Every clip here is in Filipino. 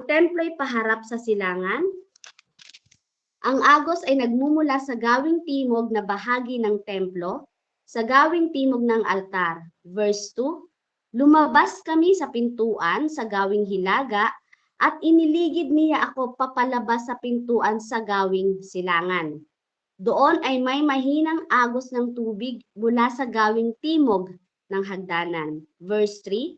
templo'y paharap sa silangan. Ang agos ay nagmumula sa gawing timog na bahagi ng templo, sa gawing timog ng altar. Verse 2, lumabas kami sa pintuan sa gawing hilaga at iniligid niya ako papalabas sa pintuan sa gawing silangan. Doon ay may mahinang agos ng tubig mula sa gawing timog ng hagdanan. Verse 3,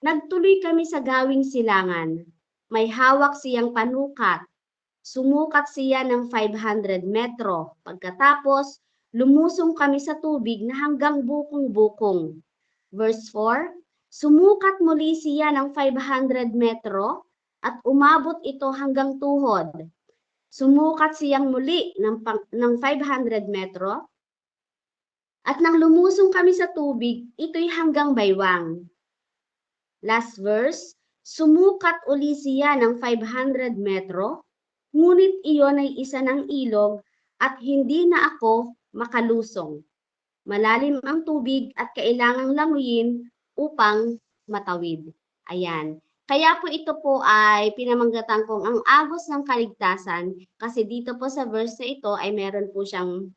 nagtuloy kami sa gawing silangan. May hawak siyang panukat. Sumukat siya ng 500 metro. Pagkatapos, lumusong kami sa tubig na hanggang bukong-bukong. Verse 4, sumukat muli siya ng 500 metro at umabot ito hanggang tuhod. Sumukat siyang muli ng 500 metro at nang lumusong kami sa tubig, ito'y hanggang baywang. Last verse, sumukat uli siya ng 500 metro, ngunit iyon ay isa ng ilog at hindi na ako makalusong. Malalim ang tubig at kailangang languyin upang matawid. Ayan. Kaya po ito po ay pinamagatang kong ang agos ng kaligtasan kasi dito po sa verse na ito ay meron po siyang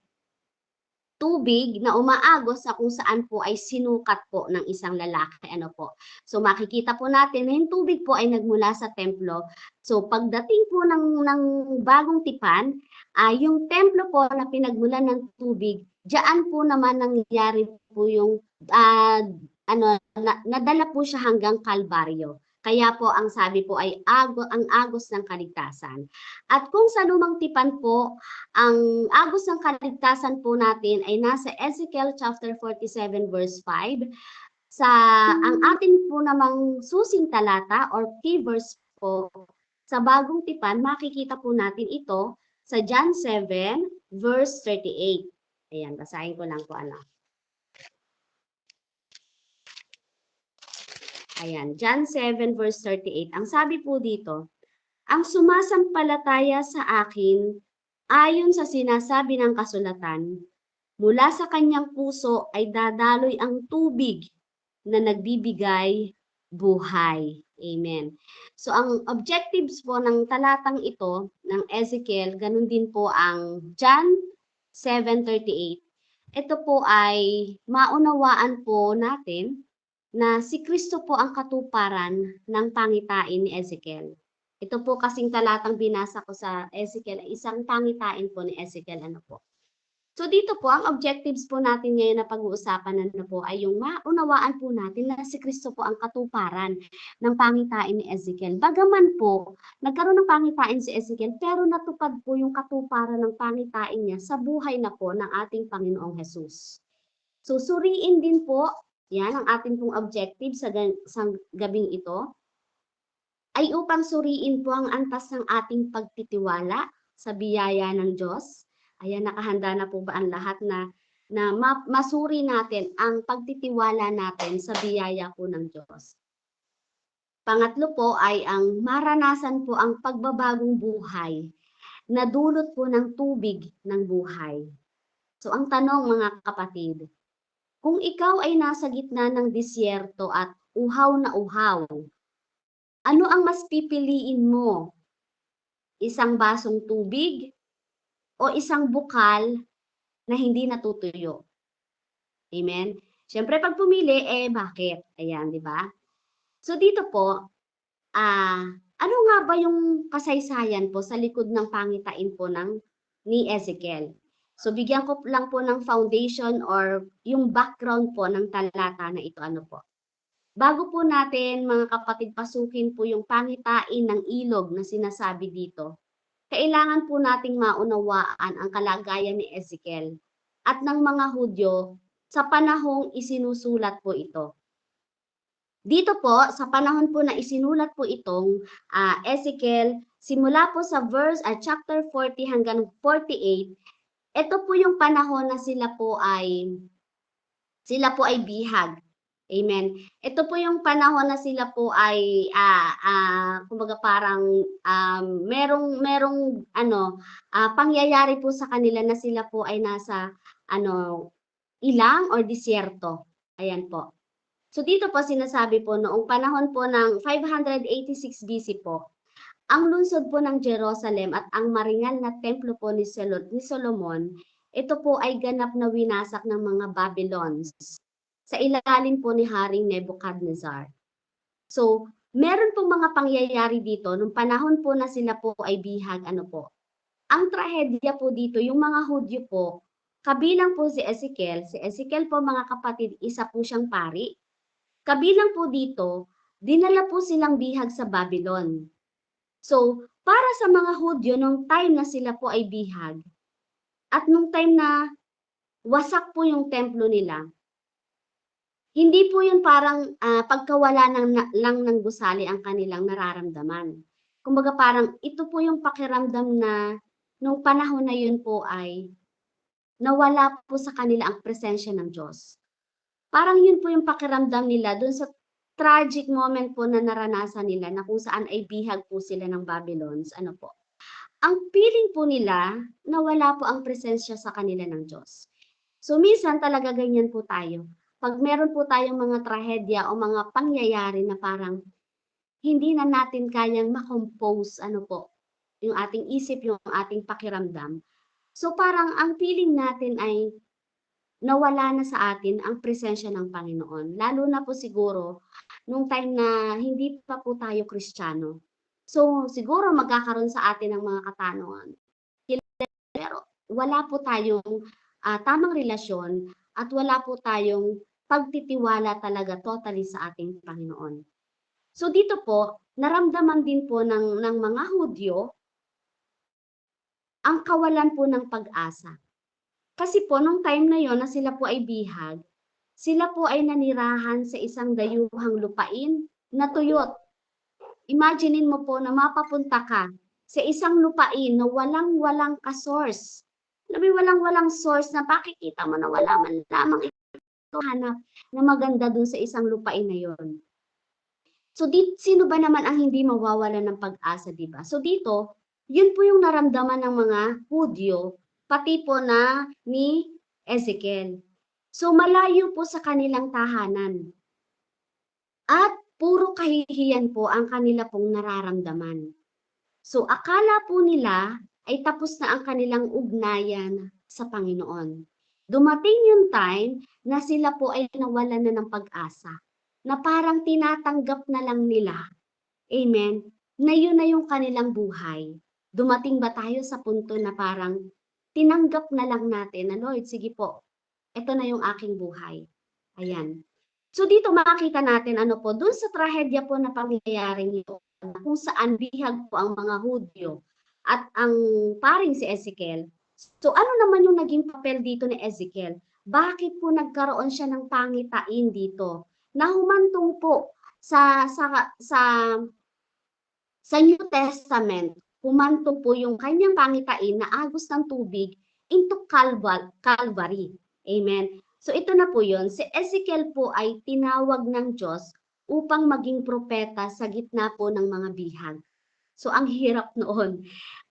tubig na umaagos sa kung saan po ay sinukat po ng isang lalaki. Ano po? So makikita po natin na yung tubig po ay nagmula sa templo. So pagdating po ng bagong tipan, yung templo po na pinagmulan ng tubig, diyan po naman nangyari po yung nadala po siya hanggang Kalbaryo. Kaya po ang sabi po ay ang agos ng kaligtasan. At kung sa lumang tipan po, ang agos ng kaligtasan po natin ay nasa Ezekiel chapter 47 verse 5. Ang atin po namang susing talata or key verse po sa bagong tipan, makikita po natin ito sa John 7 verse 38. Ayan, basahin ko lang po Ayan, John 7 verse 38. Ang sabi po dito, ang sumasampalataya sa akin ayon sa sinasabi ng kasulatan, mula sa kanyang puso ay dadaloy ang tubig na nagbibigay buhay. Amen. So ang objectives po ng talatang ito ng Ezekiel, ganun din po ang John 7:38. Ito po ay maunawaan po natin na si Kristo po ang katuparan ng pangitain ni Ezekiel. Ito po kasing talatang binasa ko sa Ezekiel ay isang pangitain po ni Ezekiel. Ano po? So dito po, ang objectives po natin ngayon na pag-uusapan po ay yung maunawaan po natin na si Kristo po ang katuparan ng pangitain ni Ezekiel. Bagaman po, nagkaroon ng pangitain si Ezekiel, pero natupad po yung katuparan ng pangitain niya sa buhay na po ng ating Panginoong Jesus. So suriin din po, yan ang ating pong objective sa gabing ito, ay upang suriin po ang antas ng ating pagtitiwala sa biyaya ng Diyos. Ayan, nakahanda na po ba ang lahat na masuri natin ang pagtitiwala natin sa biyaya po ng Diyos. Pangatlo po ay ang maranasan po ang pagbabagong buhay na dulot po ng tubig ng buhay. So ang tanong mga kapatid, kung ikaw ay nasa gitna ng disyerto at uhaw na uhaw, ano ang mas pipiliin mo? Isang basong tubig o isang bukal na hindi natutuyo? Amen? Siyempre, pag pumili, bakit? Ayan, di ba? So, dito po, ano nga ba yung kasaysayan po sa likod ng pangitain po ni Ezekiel? So, bigyan ko lang po ng foundation or yung background po ng talata na ito. Ano po? Bago po natin, mga kapatid, pasukin po yung pangitain ng ilog na sinasabi dito, kailangan po nating maunawaan ang kalagayan ni Ezekiel at ng mga Hudyo sa panahong isinusulat po ito. Dito po, sa panahon po na isinulat po itong Ezekiel, simula po sa chapter 40 hanggang 48, ito po yung panahon na sila po ay bihag. Amen. Ito po yung panahon na sila po ay kumbaga parang merong pangyayari po sa kanila na sila po ay nasa ilang or disyerto. Ayan po. So dito po sinasabi po noong panahon po ng 586 BC po, Ang lungsod po ng Jerusalem at ang maringal na templo po ni Solomon, ito po ay ganap na winasak ng mga Babylons sa ilalim po ni Haring Nebuchadnezzar. So, meron pong mga pangyayari dito nung panahon po na sila po ay bihag, ano po. Ang trahedya po dito, yung mga Hudyo po, kabilang po si Ezekiel po mga kapatid, isa po siyang pari. Kabilang po dito, dinala po silang bihag sa Babylon. So, para sa mga Hudyo, nung time na sila po ay bihag, at nung time na wasak po yung templo nila, hindi po yun parang pagkawala lang ng gusali ang kanilang nararamdaman. Kumbaga parang ito po yung pakiramdam na nung panahon na yun po ay nawala po sa kanila ang presensya ng Diyos. Parang yun po yung pakiramdam nila dun sa tragic moment po na naranasan nila na kung saan ay bihag po sila ng Babylons. Ano po? Ang feeling po nila na wala po ang presensya sa kanila ng Diyos. So minsan talaga ganyan po tayo. Pag meron po tayong mga trahedya o mga pangyayari na parang hindi na natin kayang makompose ano po, yung ating isip, yung ating pakiramdam. So parang ang feeling natin ay nawala na sa atin ang presensya ng Panginoon. Lalo na po siguro nung time na hindi pa po tayo Kristiyano. So siguro magkakaroon sa atin ng mga katanungan. Pero wala po tayong tamang relasyon at wala po tayong pagtitiwala talaga totally sa ating Panginoon. So dito po, naramdaman din po ng mga Hudyo ang kawalan po ng pag-asa. Kasi po nung time na yon na sila po ay bihag, sila po ay nanirahan sa isang dayuhang lupain na tuyot. Imaginein mo po na mapapunta ka sa isang lupain na walang-walang ka-source. Alam mo, walang-walang source na pakikita mo na wala man lamang ito hanap na maganda dun sa isang lupain na yon. So, sino ba naman ang hindi mawawala ng pag-asa, di ba? So, dito, yun po yung naramdaman ng mga Hudyo, pati po na ni Ezekiel. So, malayo po sa kanilang tahanan. At puro kahihiyan po ang kanila pong nararamdaman. So, akala po nila ay tapos na ang kanilang ugnayan sa Panginoon. Dumating yung time na sila po ay nawalan na ng pag-asa, na parang tinatanggap na lang nila, amen, na yun na yung kanilang buhay. Dumating ba tayo sa punto na parang tinanggap na lang natin na Lord, sige po, ito na yung aking buhay. Ayan. So dito makita natin ano po, dun sa trahedya po na pangyayaring ito, kung saan bihag po ang mga Hudyo at ang paring si Ezekiel. So ano naman yung naging papel dito ni Ezekiel? Bakit po nagkaroon siya ng pangitain dito? Nahumantong po sa New Testament, humantong po yung kanyang pangitain na agos ng tubig into Calvary. Amen. So ito na po yun. Si Ezekiel po ay tinawag ng Diyos upang maging propeta sa gitna po ng mga bihag. So ang hirap noon.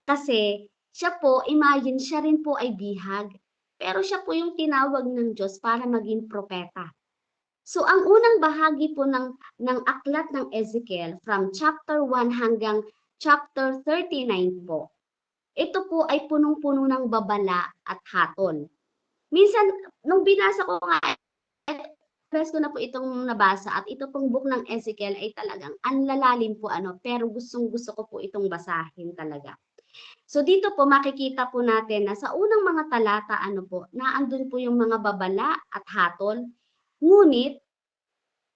Kasi siya po, imagine, siya rin po ay bihag. Pero siya po yung tinawag ng Diyos para maging propeta. So ang unang bahagi po ng aklat ng Ezekiel from chapter 1 hanggang chapter 39 po. Ito po ay punong-puno ng babala at hatol. Minsan, nung binasa ko nga, first ko na po itong nabasa at ito pong book ng Ezekiel ay talagang anlalalim po pero gustong-gusto ko po itong basahin talaga. So dito po makikita po natin na sa unang mga talata naandun po yung mga babala at hatol. Ngunit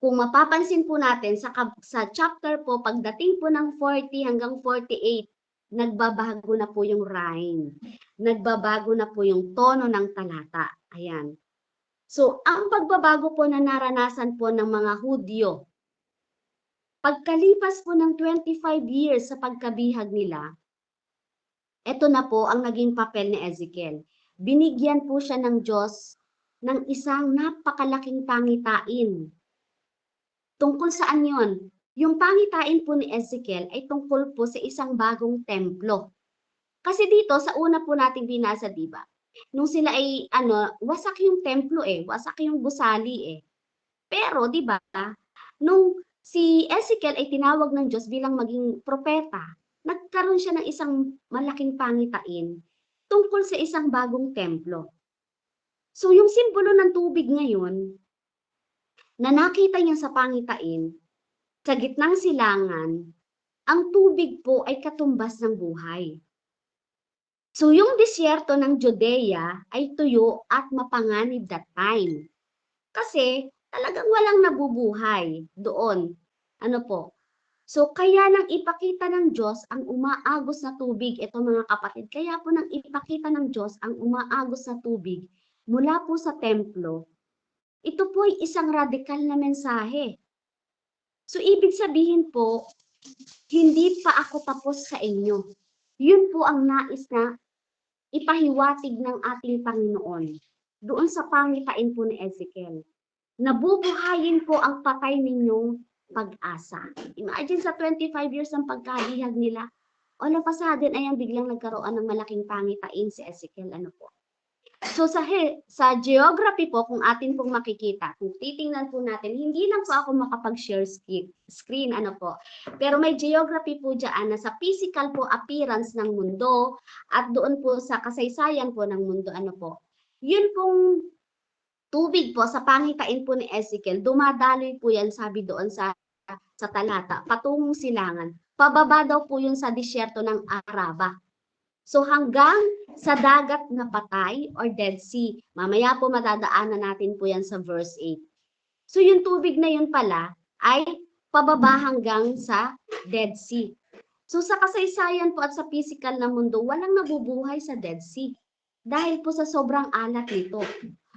kung mapapansin po natin sa chapter po pagdating po ng 40 hanggang 48, nagbabago na po yung rhyme. Nagbabago na po yung tono ng talata. Ayan. So, ang pagbabago po na naranasan po ng mga Hudyo, pagkalipas po ng 25 years sa pagkabihag nila, ito na po ang naging papel ni Ezekiel. Binigyan po siya ng Diyos ng isang napakalaking pangitain. Tungkol saan yon? Yung pangitain po ni Ezekiel ay tungkol po sa isang bagong templo. Kasi dito, sa una po nating binasa, di ba? Nung sila ay, wasak yung templo wasak yung gusali Pero, di ba, nung si Ezekiel ay tinawag ng Diyos bilang maging propeta, nagkaroon siya ng isang malaking pangitain tungkol sa isang bagong templo. So yung simbolo ng tubig ngayon, na nakita niya sa pangitain, sa gitnang silangan, ang tubig po ay katumbas ng buhay. So yung disyerto ng Judea ay tuyo at mapanganib that time. Kasi talagang walang nabubuhay doon. Ano po? So kaya nang ipakita ng Diyos ang umaagos na tubig, ito mga kapatid, kaya po nang ipakita ng Diyos ang umaagos na tubig mula po sa templo, ito po ay isang radikal na mensahe. So ibig sabihin po, hindi pa ako tapos sa inyo. Yun po ang nais na ipahiwatig ng ating Panginoon doon sa pangitain po ni Ezekiel. Nabubuhayin po ang patay ninyong pag-asa. Imagine sa 25 years ng pagkalihag nila, all of a sudden, ayan, biglang nagkaroon ng malaking pangitain si Ezekiel. Ano po? So sa geography po, kung atin pong makikita, kung titingnan po natin, hindi lang po ako makapag-share screen, ano po. Pero may geography po dyan na sa physical po appearance ng mundo at doon po sa kasaysayan po ng mundo, ano po. Yun pong tubig po sa pangitain po ni Ezekiel, dumadaloy po yan, sabi doon sa talata, patungong silangan. Pababa daw po yun sa disyerto ng Araba. So hanggang sa dagat na patay or Dead Sea. Mamaya po matadaanan natin po yan sa verse 8. So yung tubig na yun pala ay pababa hanggang sa Dead Sea. So sa kasaysayan po at sa physical na mundo, walang nabubuhay sa Dead Sea. Dahil po sa sobrang alat nito.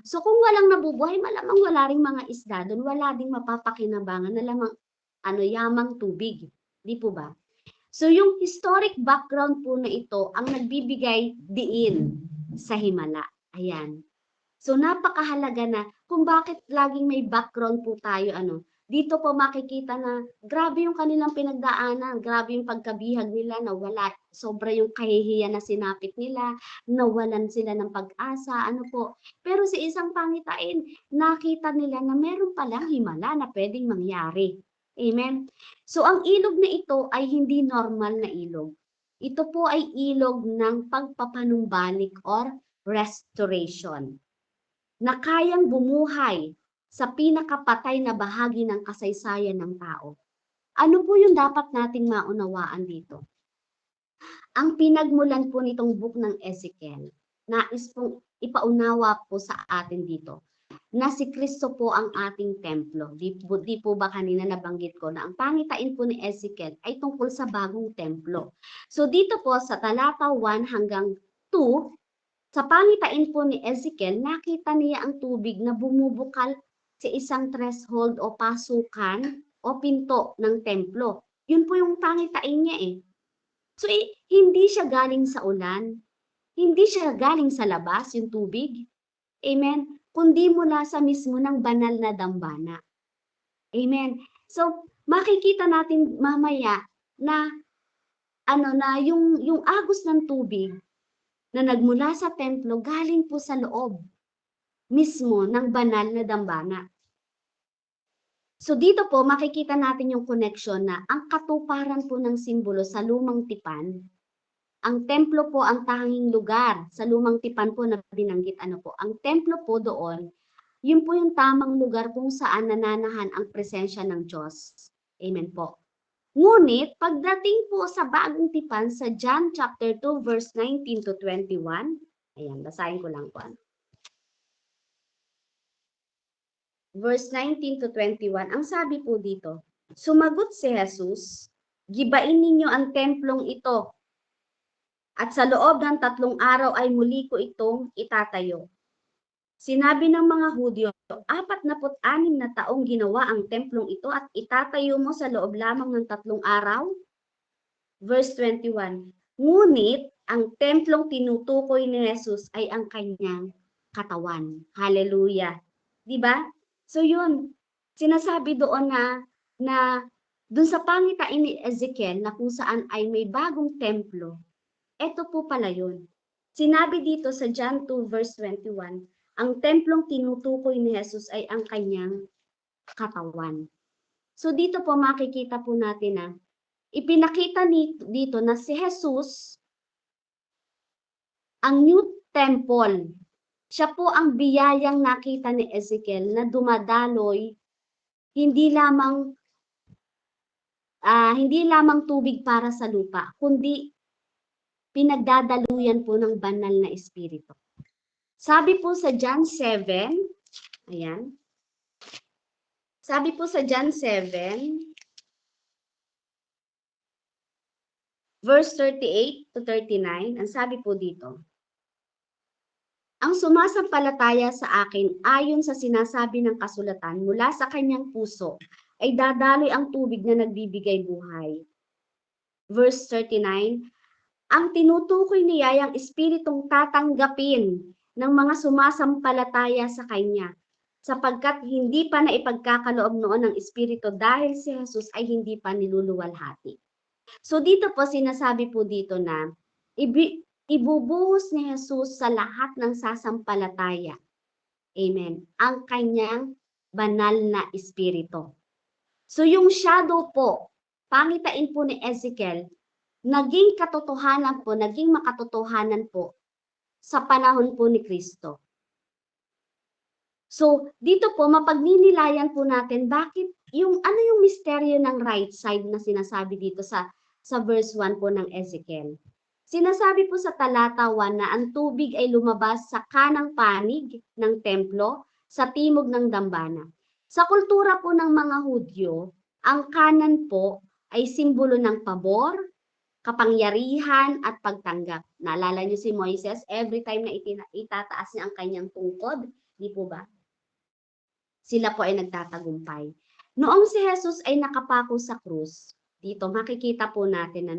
So kung walang nabubuhay, malamang wala ring mga isda doon, wala ding mapapakinabangan na lamang yamang tubig. Di po ba? So yung historic background po na ito ang nagbibigay diin sa Himala. Ayan. So napakahalaga na kung bakit laging may background po tayo dito po makikita na grabe yung kanilang pinagdaanan, grabe yung pagkabihag nila, nawala, sobra yung kahihiyan na sinapit nila, nawalan sila ng pag-asa, po. Pero sa isang pangitain, nakita nila na meron palang himala na pwedeng mangyari. Amen? So ang ilog na ito ay hindi normal na ilog. Ito po ay ilog ng pagpapanumbalik or restoration na kayang bumuhay sa pinakapatay na bahagi ng kasaysayan ng tao. Ano po yung dapat nating maunawaan dito? Ang pinagmulan po nitong book ng Ezekiel, nais pong ipaunawa po sa atin dito na si Kristo po ang ating templo. Di po ba kanina nabanggit ko na ang pangitain po ni Ezekiel ay tungkol sa bagong templo. So dito po sa talata 1 hanggang 2, sa pangitain po ni Ezekiel, nakita niya ang tubig na bumubukal sa isang threshold o pasukan o pinto ng templo. Yun po yung pangitain niya eh. So hindi siya galing sa ulan, hindi siya galing sa labas, yung tubig. Amen? Kundi mula sa mismo ng banal na dambana. Amen? So makikita natin mamaya na yung agos ng tubig na nagmula sa templo galing po sa loob mismo ng banal na dambana. So dito po makikita natin yung connection na ang katuparan po ng simbolo sa lumang tipan, ang templo po ang tanging lugar sa lumang tipan po na binanggit po. Ang templo po doon, yun po yung tamang lugar kung saan nananahan ang presensya ng Diyos. Amen po. Ngunit, pagdating po sa bagong tipan sa John chapter 2 verse 19 to 21, ayan, basahin ko lang po. Verse 19 to 21, ang sabi po dito, sumagot si Jesus, gibain ninyo ang templong ito, at sa loob ng 3 araw ay muli ko itong itatayo. Sinabi ng mga Hudyo, 46 na taong ginawa ang templong ito at itatayo mo sa loob lamang ng 3 araw? Verse 21, ngunit ang templong tinutukoy ni Jesus ay ang kanyang katawan. Hallelujah. Diba? So yun, sinasabi doon na dun sa pangitain ni Ezekiel na kung saan ay may bagong templo, eto po pala yun. Sinabi dito sa John 2 verse 21, ang templong tinutukoy ni Jesus ay ang kanyang katawan. So dito po makikita po natin ipinakita dito na si Jesus, ang new temple, siya po ang biyayang nakita ni Ezekiel na dumadaloy hindi lamang tubig para sa lupa, kundi pinagdadaluyan po ng banal na espiritu. Sabi po sa John 7, ayan. Sabi po sa John 7, verse 38 to 39, ang sabi po dito, ang sumasampalataya sa akin ayon sa sinasabi ng kasulatan mula sa kanyang puso ay dadaloy ang tubig na nagbibigay buhay. Verse 39, ang tinutukoy niya ang espiritong tatanggapin ng mga sumasampalataya sa kanya, sapagkat hindi pa naipagkakaloob noon ng espiritu dahil si Jesus ay hindi pa niluluwalhati. So dito po sinasabi po dito na ibubuhos ni Jesus sa lahat ng sasampalataya. Amen. Ang kanyang banal na espiritu. So yung shadow po, pangitain po ni Ezekiel, naging katotohanan po, naging makatotohanan po sa panahon po ni Kristo. So dito po mapagninilayan po natin bakit yung misteryo ng right side na sinasabi dito sa verse 1 po ng Ezekiel. Sinasabi po sa talata 1 na ang tubig ay lumabas sa kanang panig ng templo sa timog ng dambana. Sa kultura po ng mga Hudyo, ang kanan po ay simbolo ng pabor, kapangyarihan at pagtanggap. Naalala niyo si Moises, every time na itataas niya ang kanyang tungkod, di po ba? Sila po ay nagtatagumpay. Noong si Jesus ay nakapako sa krus, dito makikita po natin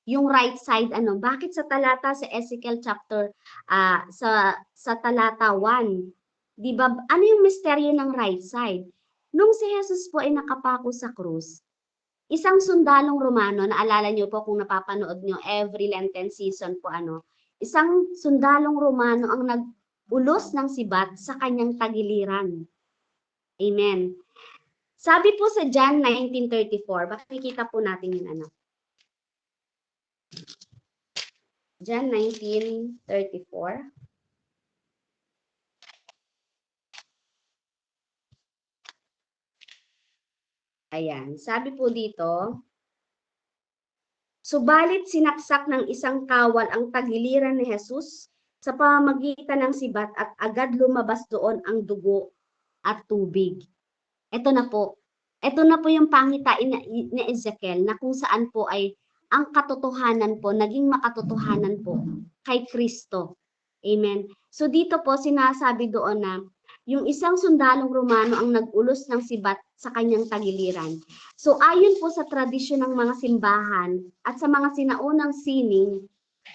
yung right side bakit sa talata sa Ezekiel chapter sa talata 1, 'di ba? Ano yung misteryo ng right side? Nung si Jesus po ay nakapako sa krus, isang sundalong Romano, naalala niyo po kung napapanood niyo every Lenten season po isang sundalong Romano ang nag-ulos ng sibat sa kanyang tagiliran. Amen. Sabi po sa John 19:34, makikita po natin yung John 19:34. Ayan, sabi po dito, subalit sinaksak ng isang kawal ang tagiliran ni Jesus sa pamamagitan ng sibat at agad lumabas doon ang dugo at tubig. Ito na po yung pangitain ni Ezekiel na kung saan po ay ang katotohanan po, naging makatotohanan po kay Kristo. Amen. So dito po sinasabi doon na yung isang sundalong Romano ang nag-ulos ng sibat sa kanyang tagiliran. So ayon po sa tradisyon ng mga simbahan at sa mga sinaunang sining,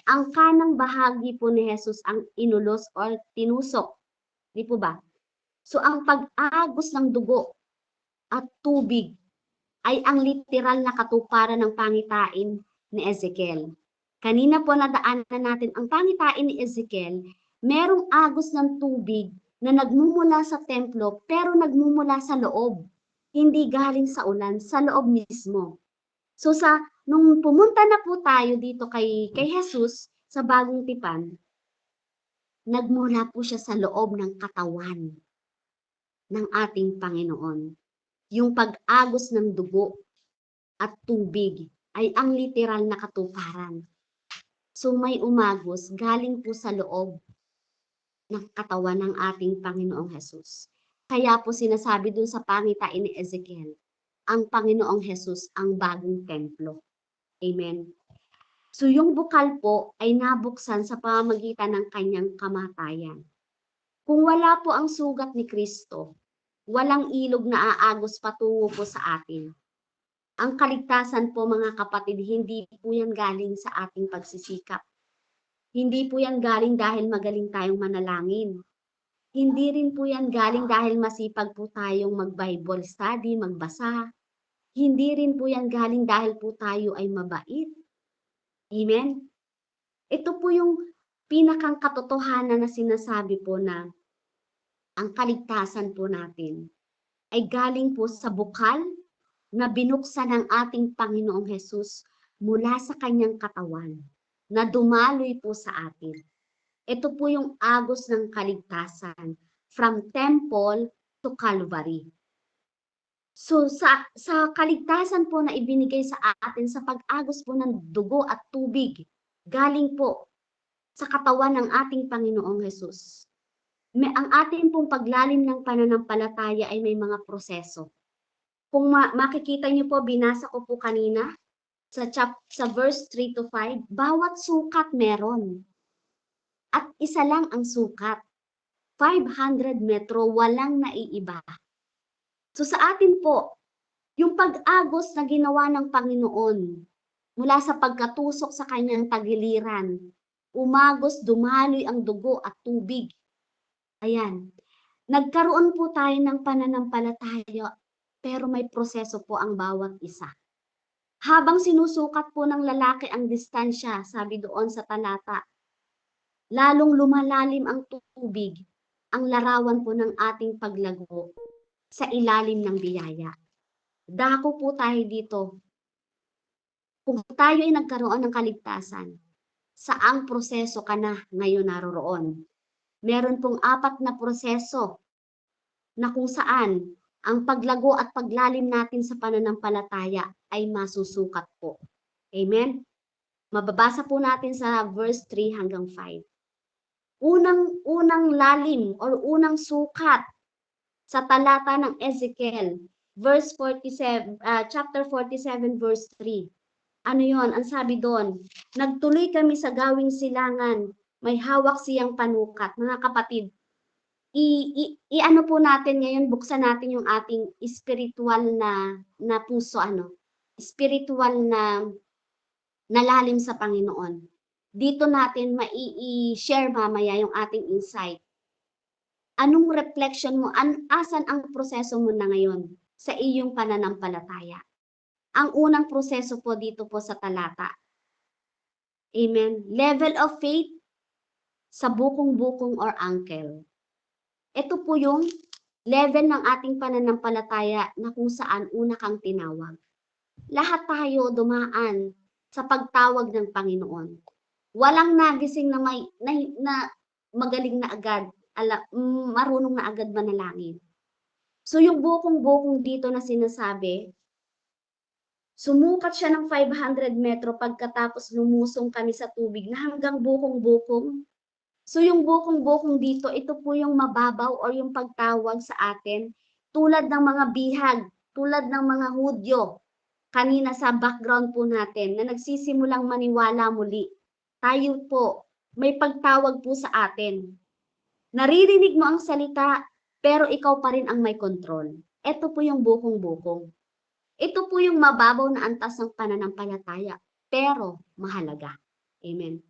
ang kanang bahagi po ni Jesus ang inulos o tinusok. Di po ba? So ang pag-agos ng dugo at tubig ay ang literal na katuparan ng pangitain ni Ezekiel. Kanina po nadaanan natin ang pangitain ni Ezekiel, merong agos ng tubig na nagmumula sa templo pero nagmumula sa loob. Hindi galing sa ulan, sa loob mismo. So nung pumunta na po tayo dito kay Jesus sa Bagong Tipan, nagmula po siya sa loob ng katawan ng ating Panginoon. Yung pag-agos ng dugo at tubig ay ang literal na katuparan. So may umagos galing po sa loob ng katawan ng ating Panginoong Jesus. Kaya po sinasabi dun sa pangitain ni Ezekiel, ang Panginoong Jesus ang bagong templo. Amen. So yung bukal po ay nabuksan sa pamamagitan ng kanyang kamatayan. Kung wala po ang sugat ni Kristo, walang ilog na aagos patungo po sa atin. Ang kaligtasan po mga kapatid, hindi po yan galing sa ating pagsisikap. Hindi po yan galing dahil magaling tayong manalangin. Hindi rin po yan galing dahil masipag po tayong mag-Bible study, magbasa. Hindi rin po yan galing dahil po tayo ay mabait. Amen? Ito po yung pinakang katotohanan na sinasabi po na ang kaligtasan po natin ay galing po sa bukal na binuksan ng ating Panginoong Hesus mula sa kanyang katawan na dumaloy po sa atin. Ito po yung agos ng kaligtasan from temple to Calvary. So sa kaligtasan po na ibinigay sa atin sa pag-agos po ng dugo at tubig, galing po sa katawan ng ating Panginoong Hesus. Ang ating pong paglalim ng pananampalataya ay may mga proseso. Kung makikita niyo po, binasa ko po kanina sa verse 3 to 5, bawat sukat meron. At isa lang ang sukat. 500 metro, walang naiiba. So sa atin po, yung pag-agos na ginawa ng Panginoon mula sa pagkatusok sa kanyang tagiliran, umagos, dumaloy ang dugo at tubig. Ayan. Nagkaroon po tayo ng pananampalataya, pero may proseso po ang bawat isa. Habang sinusukat po ng lalaki ang distansya, sabi doon sa talata, lalong lumalalim ang tubig, ang larawan po ng ating paglago sa ilalim ng biyaya. Dako po tayo dito. Kung tayo ay nagkaroon ng kaligtasan, saang proseso ka na ngayon naroroon? Meron pong 4 na proseso na kung saan ang paglago at paglalim natin sa pananampalataya ay masusukat po. Amen? Mababasa po natin sa verse 3 hanggang 5. Unang lalim or unang sukat sa talata ng Ezekiel, verse 47, chapter 47, verse 3. Ano yon? Ang sabi doon, nagtuloy kami sa gawing silangan, may hawak siyang panukat. Mga kapatid, i-ano po natin ngayon, buksan natin yung ating spiritual na puso, spiritual na nalalim sa Panginoon. Dito natin mai-share mamaya yung ating insight. Anong reflection mo? Asan ang proseso mo na ngayon sa iyong pananampalataya? Ang unang proseso po dito po sa talata. Amen. Level of faith sa bukong-bukong or ankle. Ito po yung level ng ating pananampalataya na kung saan una kang tinawag. Lahat tayo dumaan sa pagtawag ng Panginoon. Walang nagising na magaling na agad, marunong na agad manalangin. So yung bukong-bukong dito na sinasabi, sumukat siya ng 500 metro pagkatapos lumusong kami sa tubig na hanggang bukong-bukong. So yung bukong-bukong dito, ito po yung mababaw or yung pagtawag sa atin tulad ng mga bihag, tulad ng mga Hudyo. Kanina sa background po natin na nagsisimulang maniwala muli. Tayo po, may pagtawag po sa atin. Naririnig mo ang salita, pero ikaw pa rin ang may control. Ito po yung bukong-bukong. Ito po yung mababaw na antas ng pananampalataya, pero mahalaga. Amen.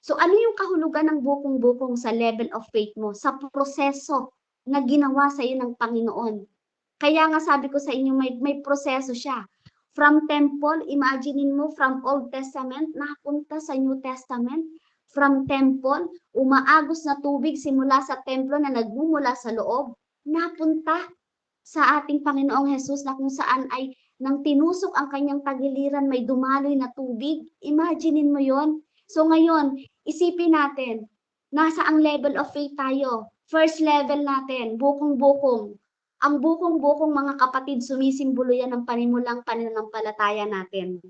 So ano yung kahulugan ng bukong-bukong sa level of faith mo, sa proseso na ginawa sa iyo ng Panginoon? Kaya nga sabi ko sa inyo, may proseso siya. From temple, imaginein mo, from Old Testament, napunta sa New Testament. From temple, umaagos na tubig simula sa templo na nagmumula sa loob, napunta sa ating Panginoong Hesus na kung saan ay nang tinusok ang kanyang tagiliran, may dumaloy na tubig. Imaginein mo yon. So ngayon, isipin natin, nasa ang level of faith tayo. First level natin, bukong-bukong. Ang bukong-bukong mga kapatid, sumisimbolo yan ng panimulang pananampalataya natin.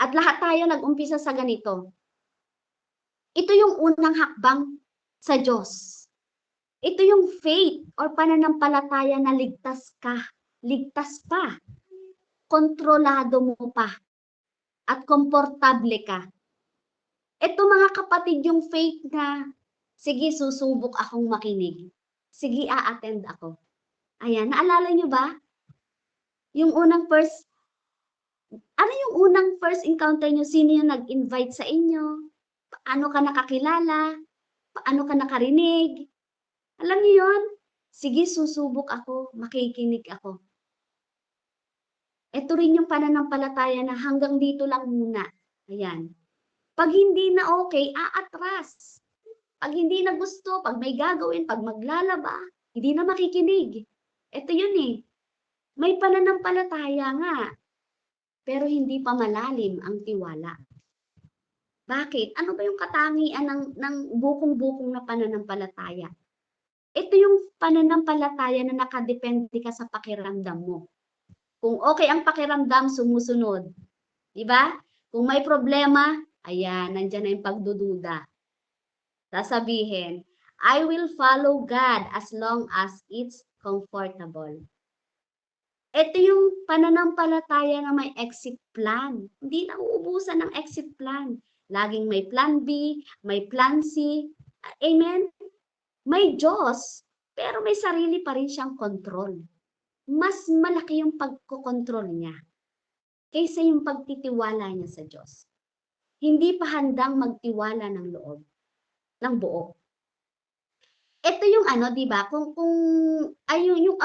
At lahat tayo nag-umpisa sa ganito. Ito yung unang hakbang sa Diyos. Ito yung faith or pananampalataya na ligtas ka. Ligtas pa. Kontrolado mo pa. At komportable ka. Ito mga kapatid yung faith na, sige, susubok akong makinig. Sige, a-attend ako. Ayan, naalala nyo ba? Yung unang first encounter nyo? Sino yung nag-invite sa inyo? Paano ka nakakilala? Paano ka nakarinig? Alam niyo yun? Sige, susubok ako, makikinig ako. Ito rin yung pananampalataya na hanggang dito lang muna. Ayan. Pag hindi na okay, aatras. Pag hindi na gusto, pag may gagawin, pag maglalaba, hindi na makikinig. Ito yun eh. May pananampalataya nga. pero hindi pa malalim ang tiwala. Bakit? Ano ba yung katangian ng bukong-bukong na pananampalataya? Ito yung pananampalataya na nakadepende ka sa pakiramdam mo. Kung okay ang pakiramdam, sumusunod. Di ba? Kung may problema, ayan, nandiyan na yung pagdududa. Sasabihin, I will follow God as long as it's comfortable. Ito yung pananampalataya na may exit plan. Hindi na uubusan ng exit plan. Laging may plan B, may plan C. Amen? May Diyos, pero may sarili pa rin siyang control. Mas malaki yung pagkokontrol niya kaysa yung pagtitiwala niya sa Diyos. Hindi pa handang magtiwala ng loob, ng buo. Ito yung ano, 'di ba? Kung ay yung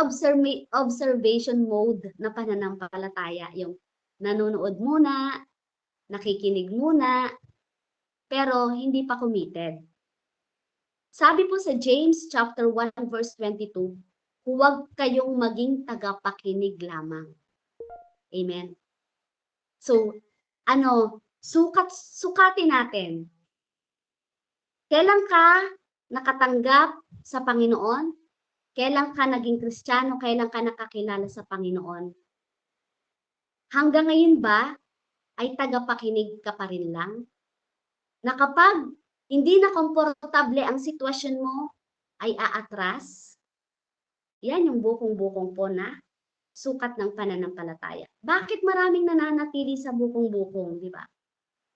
observation mode na pananampalataya, yung nanonood muna, nakikinig muna, pero hindi pa committed. Sabi po sa James chapter 1 verse 22, huwag kayong maging tagapakinig lamang. Amen. So, sukatin natin. Kailan ka nakatanggap sa Panginoon? Kailan ka naging Kristiyano? Kailan ka nakakilala sa Panginoon? Hanggang ngayon ba ay tagapakinig ka pa rin lang? Na kapag hindi na komportable ang sitwasyon mo, ay aatras? Yan yung bukong-bukong po na sukat ng pananampalataya. Bakit maraming nananatili sa bukong-bukong, di ba?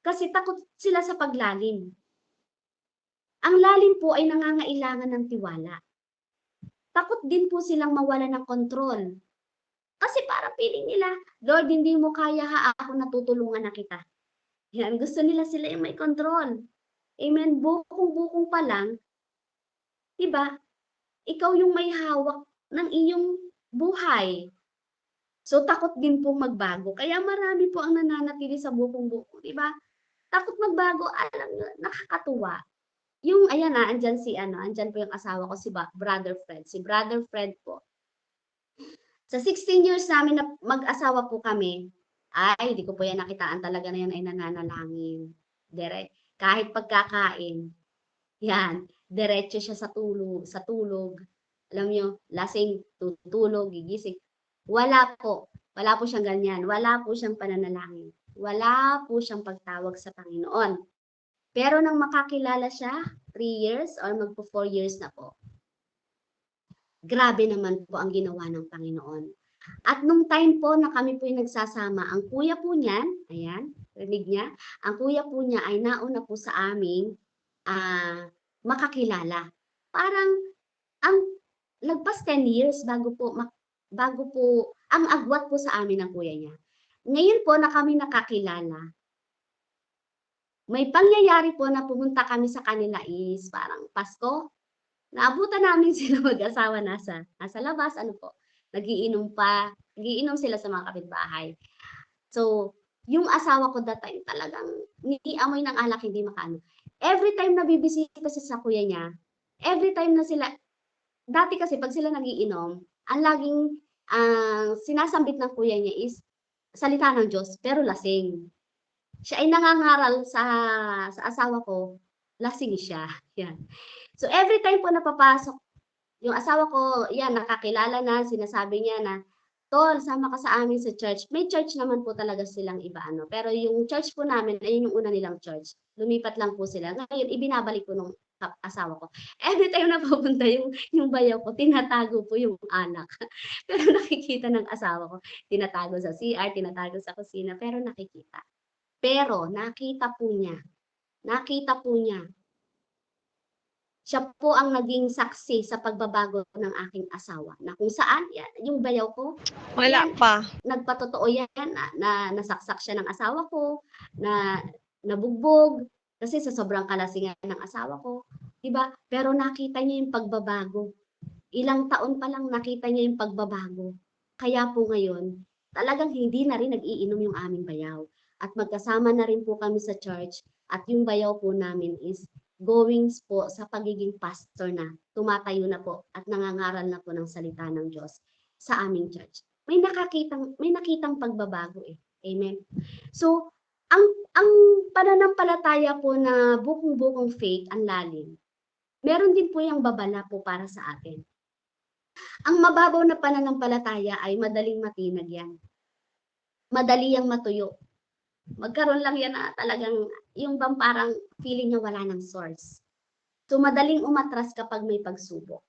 Kasi takot sila sa paglalim. Ang lalim po ay nangangailangan ng tiwala. Takot din po silang mawala ng kontrol. Kasi parang feeling nila, Lord, hindi mo kaya ako natutulungan na kita. Yan, gusto nila sila yung may control. Amen, bukong-bukong pa lang, diba? Ikaw yung may hawak ng iyong buhay. So, takot din pong magbago. Kaya marami po ang nananatili sa bukong-bukong, diba? Takot magbago, alam nyo, nakakatuwa. Yung, ayan andyan andyan po yung asawa ko, si Brother Fred. Si Brother Fred po. Sa 16 years namin na mag-asawa po kami, ay, di ko po yan nakitaan talaga na yan ay nananalangin. Kahit pagkakain, yan, diretso siya sa tulog. Alam nyo, lasing, tutulog, gigising. Wala po siyang ganyan. Wala po siyang pananalangin. Wala po siyang pagtawag sa Panginoon. Pero nang makakilala siya, 3 years or magpo 4 years na po, grabe naman po ang ginawa ng Panginoon. At nung time po na kami po yung nagsasama, ang kuya po niyan, ayan, rinig niya, ang kuya po niya ay nauna po sa aming makakilala. Parang ang lagpas 10 years bago po ang agwat po sa amin ng kuya niya. Ngayon po na kami nakakilala, may pangyayari po na pumunta kami sa kanila is parang Pasko. Naabutan namin sila mag-asawa nasa labas, nagiinom sila sa mga kapitbahay. So, yung asawa ko that time talagang amoy ng alak, hindi makaano. Every time na bibisita siya sa kuya niya, every time na sila, dati kasi pag sila nagiinom, ang laging sinasambit ng kuya niya is salita ng Diyos, pero lasing. Siya ay nangangaral sa asawa ko, lasing siya. Yan. So every time po napapasok, yung asawa ko, yan, nakakilala na, sinasabi niya na, Tol, sama ka sa amin sa church. May church naman po talaga silang iba, pero yung church po namin, ayun yung una nilang church. Lumipat lang po sila. Ngayon, ibinabalik po nung asawa ko. Every time na pupunta yung bayaw ko, tinatago po yung anak. Pero nakikita ng asawa ko, tinatago sa CR, tinatago sa kusina, pero nakikita. Pero nakita po niya, siya po ang naging saksi sa pagbabago ng aking asawa. Na kung saan, yan, yung bayaw ko, Wala yan, pa. nagpatotoo yan na nasaksak siya ng asawa ko, na nabugbog, kasi sa sobrang kalasingan ng asawa ko. Diba? Pero nakita niya yung pagbabago. Ilang taon pa lang nakita niya yung pagbabago. Kaya po ngayon, talagang hindi na rin nag-iinom yung aming bayaw. At magkasama na rin po kami sa church at yung bayaw po namin is going po sa pagiging pastor na. Tumatayo na po at nangangaral na po ng salita ng Diyos sa aming church. May nakitang pagbabago eh. Amen. So, ang pananampalataya po na bukong-bukong faith, ang lalim, meron din po yang babala po para sa atin. Ang mababaw na pananampalataya ay madaling matinag yan. Madali yang matuyo. Magkaroon lang yan na talagang, yung bang parang feeling niya wala ng source. So, madaling umatras kapag may pagsubok.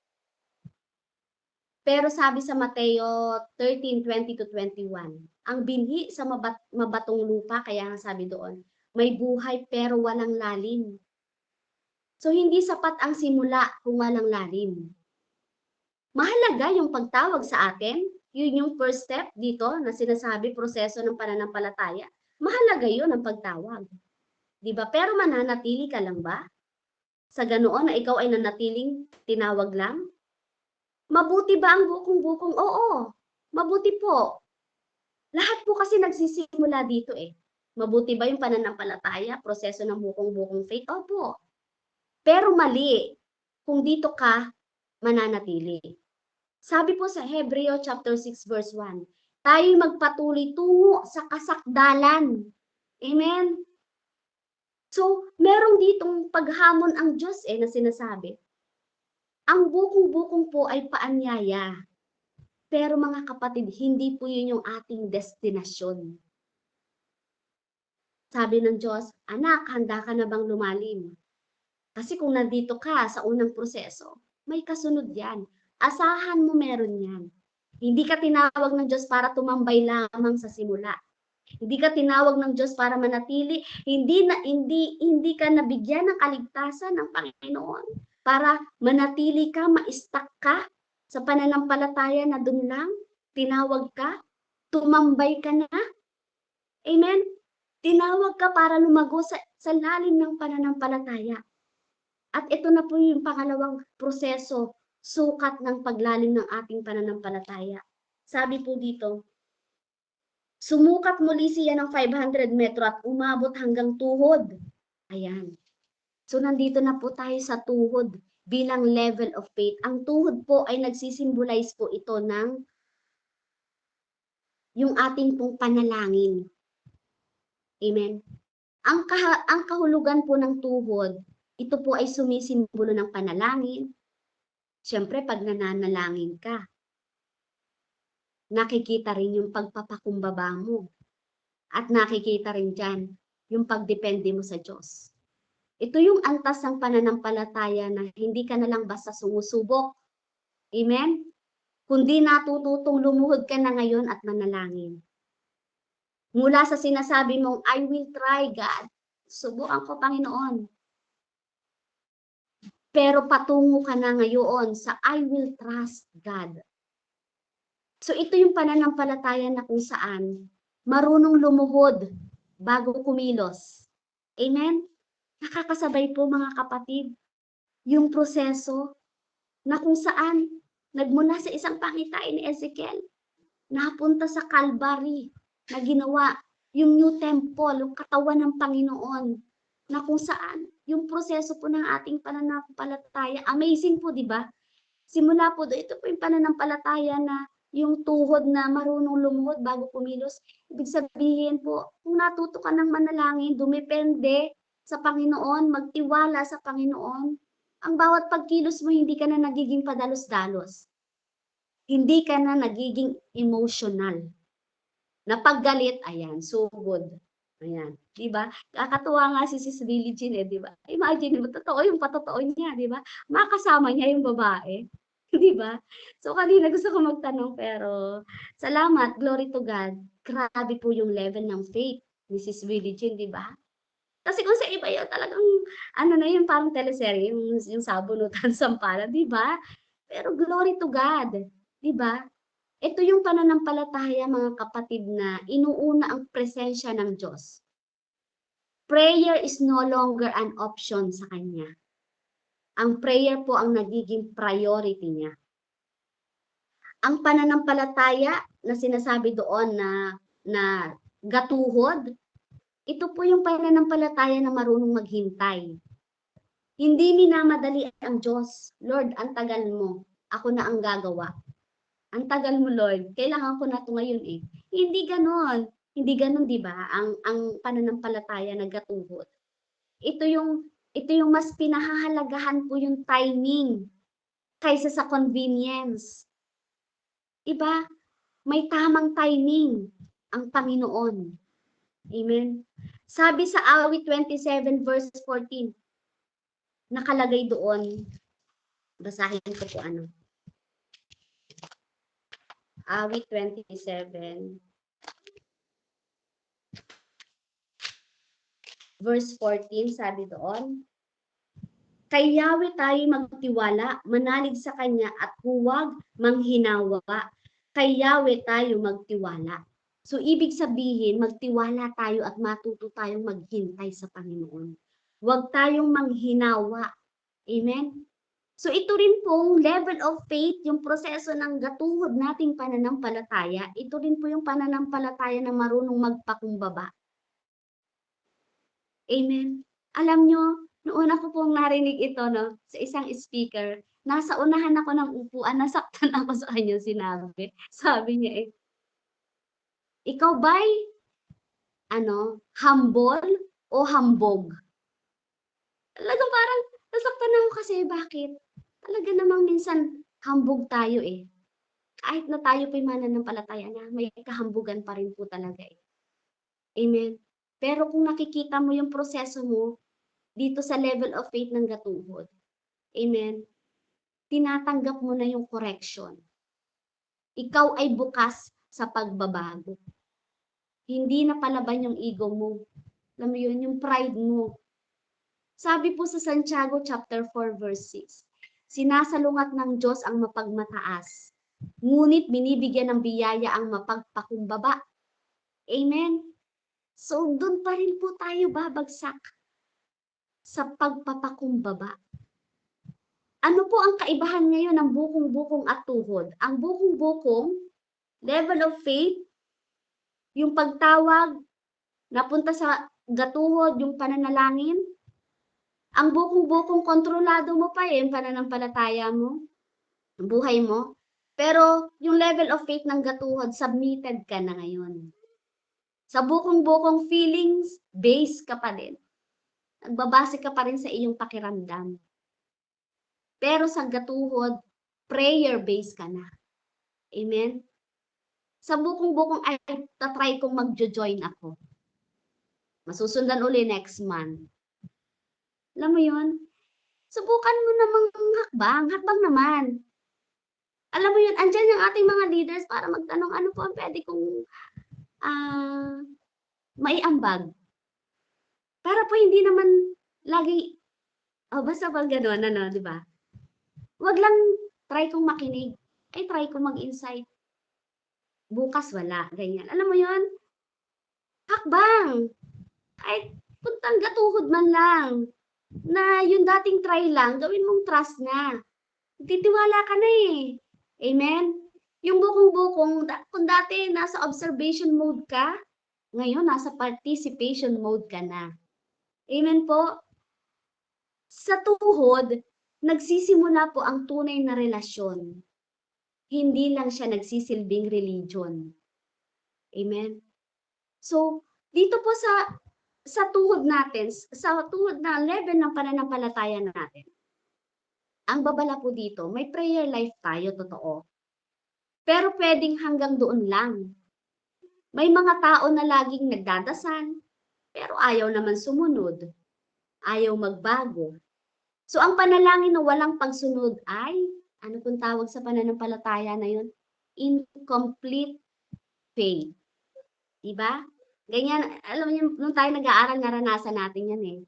Pero sabi sa Mateo 13:20-21, ang binhi sa mabatong lupa, kaya nga sabi doon, may buhay pero walang lalim. So, hindi sapat ang simula kung walang lalim. Mahalaga yung pagtawag sa atin. Yun yung first step dito na sinasabi, proseso ng pananampalataya. Mahalaga yun ang pagtawag. Diba? Pero mananatili ka lang ba? Sa ganoon na ikaw ay nanatiling tinawag lang? Mabuti ba ang bukong-bukong? Oo, mabuti po. Lahat po kasi nagsisimula dito eh. Mabuti ba yung pananampalataya, proseso ng bukong-bukong faith? Opo. Pero mali kung dito ka mananatili. Sabi po sa Hebreo chapter 6 verse 1, tayo'y magpatuloy tungo sa kasakdalan. Amen? So, merong ditong paghamon ang Diyos na sinasabi. Ang bukong-bukong po ay paanyaya. Pero mga kapatid, hindi po yun yung ating destinasyon. Sabi ng Diyos, anak, handa ka na bang lumalim? Kasi kung nandito ka sa unang proseso, may kasunod yan. Asahan mo meron yan. Hindi ka tinawag ng Diyos para tumambay lamang sa simula. Hindi ka tinawag ng Diyos para manatili. Hindi ka nabigyan ng kaligtasan ng Panginoon para manatili ka, ma-stuck ka sa pananampalataya na dun lang. Tinawag ka, tumambay ka na. Amen? Tinawag ka para lumago sa lalim ng pananampalataya. At ito na po yung pangalawang proseso, sukat ng paglalim ng ating pananampalataya. Sabi po dito, sumukat muli siya ng 500 metro at umabot hanggang tuhod. Ayan. So nandito na po tayo sa tuhod bilang level of faith. Ang tuhod po ay nagsisimbolize po ito ng yung ating pong panalangin. Amen. Ang kahulugan po ng tuhod, ito po ay sumisimbolo ng panalangin. Siyempre, pag nananalangin ka, nakikita rin yung pagpapakumbaba mo. At nakikita rin dyan yung pagdepende mo sa Diyos. Ito yung antas ng pananampalataya na hindi ka na lang basta sumusubok. Amen? Kundi natututong lumuhod ka na ngayon at manalangin. Mula sa sinasabi mong, I will try, God. Subukan ko, Panginoon. Pero patungo ka na ngayon sa I will trust God. So ito yung pananampalataya na kung saan marunong lumuhod bago kumilos. Amen? Nakakasabay po mga kapatid yung proseso na kung saan nagmula sa isang pangitain ni Ezekiel, napunta sa Calvary na ginawa yung new temple, yung katawan ng Panginoon, na kung saan yung proseso po ng ating pananampalataya, amazing po, di ba? Simula po doon, ito po yung pananampalataya na yung tuhod na marunong lumuhod bago kumilos. Ibig sabihin po, kung natuto ka ng manalangin, dumepende sa Panginoon, magtiwala sa Panginoon, ang bawat pagkilos mo, hindi ka na nagiging padalos-dalos. Hindi ka na nagiging emotional. Napaggalit, ayan, sugod. Ayan, di ba? Kakatuwa nga si Sis Lily Jean, di ba? Imagine mo, totoo yung patotoo niya, di ba? Makasama niya yung babae, di ba? So kanina gusto ko magtanong, pero salamat, glory to God. Grabe po yung level ng faith ni Sis Lily Jean, di ba? Kasi kung sa iba yun, talagang, ano na yun, parang teleserye, yung sabunutan, sampala, di ba? Pero glory to God, di ba? Ito yung pananampalataya, mga kapatid, na inuuna ang presensya ng Diyos. Prayer is no longer an option sa Kanya. Ang prayer po ang nagiging priority niya. Ang pananampalataya na sinasabi doon na gatuhod, ito po yung pananampalataya na marunong maghintay. Hindi minamadali ang Diyos. Lord, ang tagal mo. Ako na ang gagawa. Ang tagal mo, Lord. Kailangan ko na ito ngayon eh. Hindi ganon. Hindi gano'n, 'di ba, ang pananampalataya na gatuhod. Ito yung mas pinahahalagahan po yung timing kaysa sa convenience. 'Di ba? May tamang timing ang Panginoon. Amen. Sabi sa Awit 27 verse 14, nakalagay doon, basahin ko po ano. Awit 27 verse 14, sabi doon, kay Yahweh tayo magtiwala, manalig sa Kanya at huwag manghinawa. Kay Yahweh tayo magtiwala. So, ibig sabihin, magtiwala tayo at matuto tayong maghintay sa Panginoon. Huwag tayong manghinawa. Amen? So, ito rin pong level of faith, yung proseso ng gatuhod nating pananampalataya, ito rin po yung pananampalataya na marunong magpakumbaba. Amen? Alam nyo, noong una ko pong narinig ito, no, sa isang speaker, nasa unahan ako ng upuan, nasaktan ako sa kanyang sinabi. Sabi niya ikaw ba'y, humble o hambog? Talagang parang nasaktan ako kasi bakit? Talaga namang minsan hambog tayo eh. Kahit na tayo po'y mananampalataya na, may kahambugan pa rin po talaga eh. Amen? Pero kung nakikita mo yung proseso mo, dito sa level of faith ng gatuhod, amen, tinatanggap mo na yung correction. Ikaw ay bukas sa pagbabago. Hindi na palaban yung ego mo. Alam mo yun, yung pride mo. Sabi po sa Santiago chapter 4 verse 6, sinasalungat ng Diyos ang mapagmataas, ngunit binibigyan ng biyaya ang mapagpakumbaba. Amen? So, doon pa rin po tayo babagsak sa pagpapakumbaba. Ano po ang kaibahan ngayon ng bukong-bukong at tuhod? Ang bukong-bukong, level of faith, yung pagtawag, napunta sa gatuhod, yung pananalangin. Ang bukong-bukong kontrolado mo pa yung pananampalataya mo, buhay mo. Pero yung level of faith ng gatuhod, submitted ka na ngayon. Sa bukong-bukong feelings, base ka pa din. Nagbabase ka pa rin sa iyong pakiramdam. Pero sa gatuhod, prayer-based ka na. Amen? Sa bukong-bukong ay tatry kong mag-join ako. Masusundan uli next month. Alam mo yun? Subukan mo namang hakbang naman. Alam mo yun, andyan yung ating mga leaders para magtanong ano po ang pwede kong maiambag. Para po hindi naman lagi, basta pag gano'n, di ba? Wag lang try kong makinig. Ay, try kong mag-insight. Bukas wala, ganyan. Alam mo yun? Hakbang. Ay, puntang gatuhod man lang. Na yung dating try lang, gawin mong trust na. Titiwala ka na eh. Amen? Yung bukong-bukong, kung dati nasa observation mode ka, ngayon nasa participation mode ka na. Amen po? Sa tuhod, nagsisimula po ang tunay na relasyon. Hindi lang siya nagsisilbing religion. Amen? So, dito po sa tuhod natin, sa tuhod na level ng pananampalataya natin, ang babala po dito, may prayer life tayo, totoo. Pero pwedeng hanggang doon lang. May mga tao na laging nagdadasal, pero ayaw naman sumunod. Ayaw magbago. So, ang panalangin na walang pagsunod ay, ano pong tawag sa pananampalataya na yun? Incomplete faith. Diba? Ganyan, alam niyo, nung tayo nag-aaral, naranasan natin yan eh.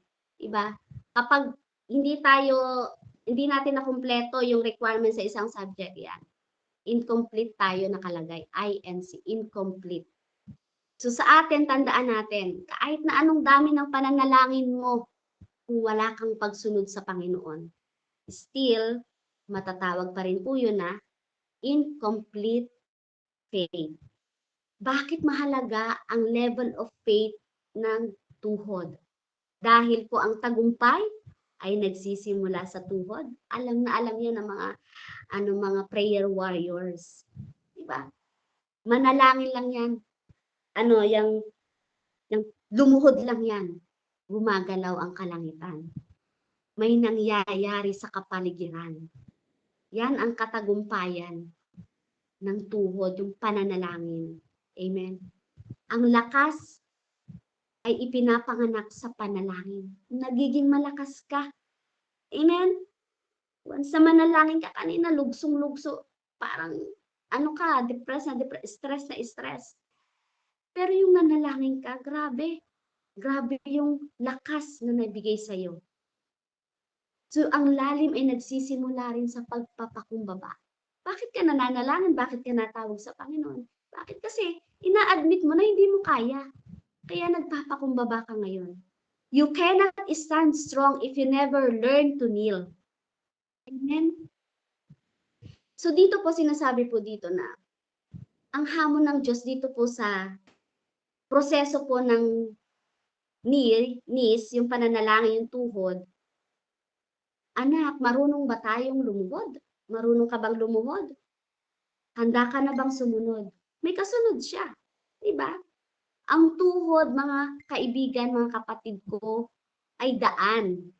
Diba? Kapag hindi natin nakumpleto yung requirements sa isang subject, yan. Incomplete tayo nakalagay. INC, incomplete. So sa atin, tandaan natin, kahit na anong dami ng pananalangin mo, kung wala kang pagsunod sa Panginoon, still, matatawag pa rin po yun na incomplete faith. Bakit mahalaga ang level of faith ng tuhod? Dahil po ang tagumpay ay nagsisimula sa tuhod. Alam na alam yan ng mga prayer warriors. Diba? Manalangin lang yan. ano, yung lumuhod lang yan, gumagalaw ang kalangitan. May nangyayari sa kapaligiran. Yan ang katagumpayan ng tuhod, yung pananalangin. Amen. Ang lakas ay ipinapanganak sa panalangin. Nagiging malakas ka. Amen. Once na manalangin ka kanina, lugsong-lugso, parang ano ka, stress na stress. Pero yung nanalangin ka, grabe. Grabe yung lakas na nabigay sa'yo. So, ang lalim ay nagsisimula rin sa pagpapakumbaba. Bakit ka nananalangin? Bakit ka natawag sa Panginoon? Bakit? Kasi ina-admit mo na hindi mo kaya. Kaya nagpapakumbaba ka ngayon. You cannot stand strong if you never learn to kneel. Amen? So dito po sinasabi po dito na ang hamon ng Diyos dito po sa proseso po ng knees, yung pananalangin, yung tuhod. Anak, marunong ba tayong lumuhod? Marunong ka bang lumuhod? Handa ka na bang sumunod? May kasunod siya. Diba? Ang tuhod, mga kaibigan, mga kapatid ko, ay daan.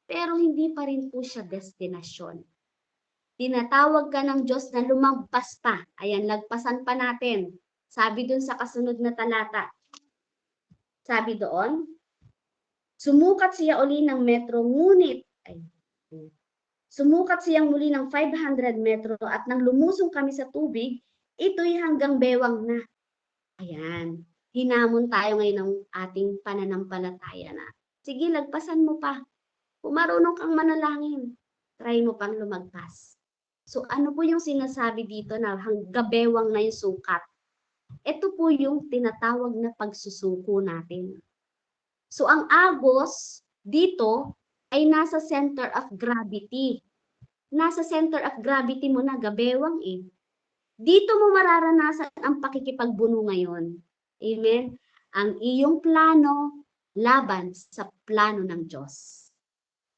Pero hindi pa rin po siya destinasyon. Tinatawag ka ng Diyos na lumagpas pa. Ayan, lagpasan pa natin. Sabi dun sa kasunod na talata. Sabi doon, sumukat siya uli ng metro, ngunit, sumukat siyang muli ng 500 metro at nang lumusong kami sa tubig, ito'y hanggang bewang na. Ayan, hinamon tayo ngayon ng ating pananampalataya na, sige, lagpasan mo pa. Kung marunong kang manalangin, try mo pang lumagpas. So ano po yung sinasabi dito na hanggang bewang na yung sukat? Ito po yung tinatawag na pagsusuko natin. So ang agos dito ay nasa center of gravity. Nasa center of gravity mo na, gabewang eh. Dito mo mararanasan ang pakikipagbuno ngayon. Amen? Ang iyong plano laban sa plano ng Diyos.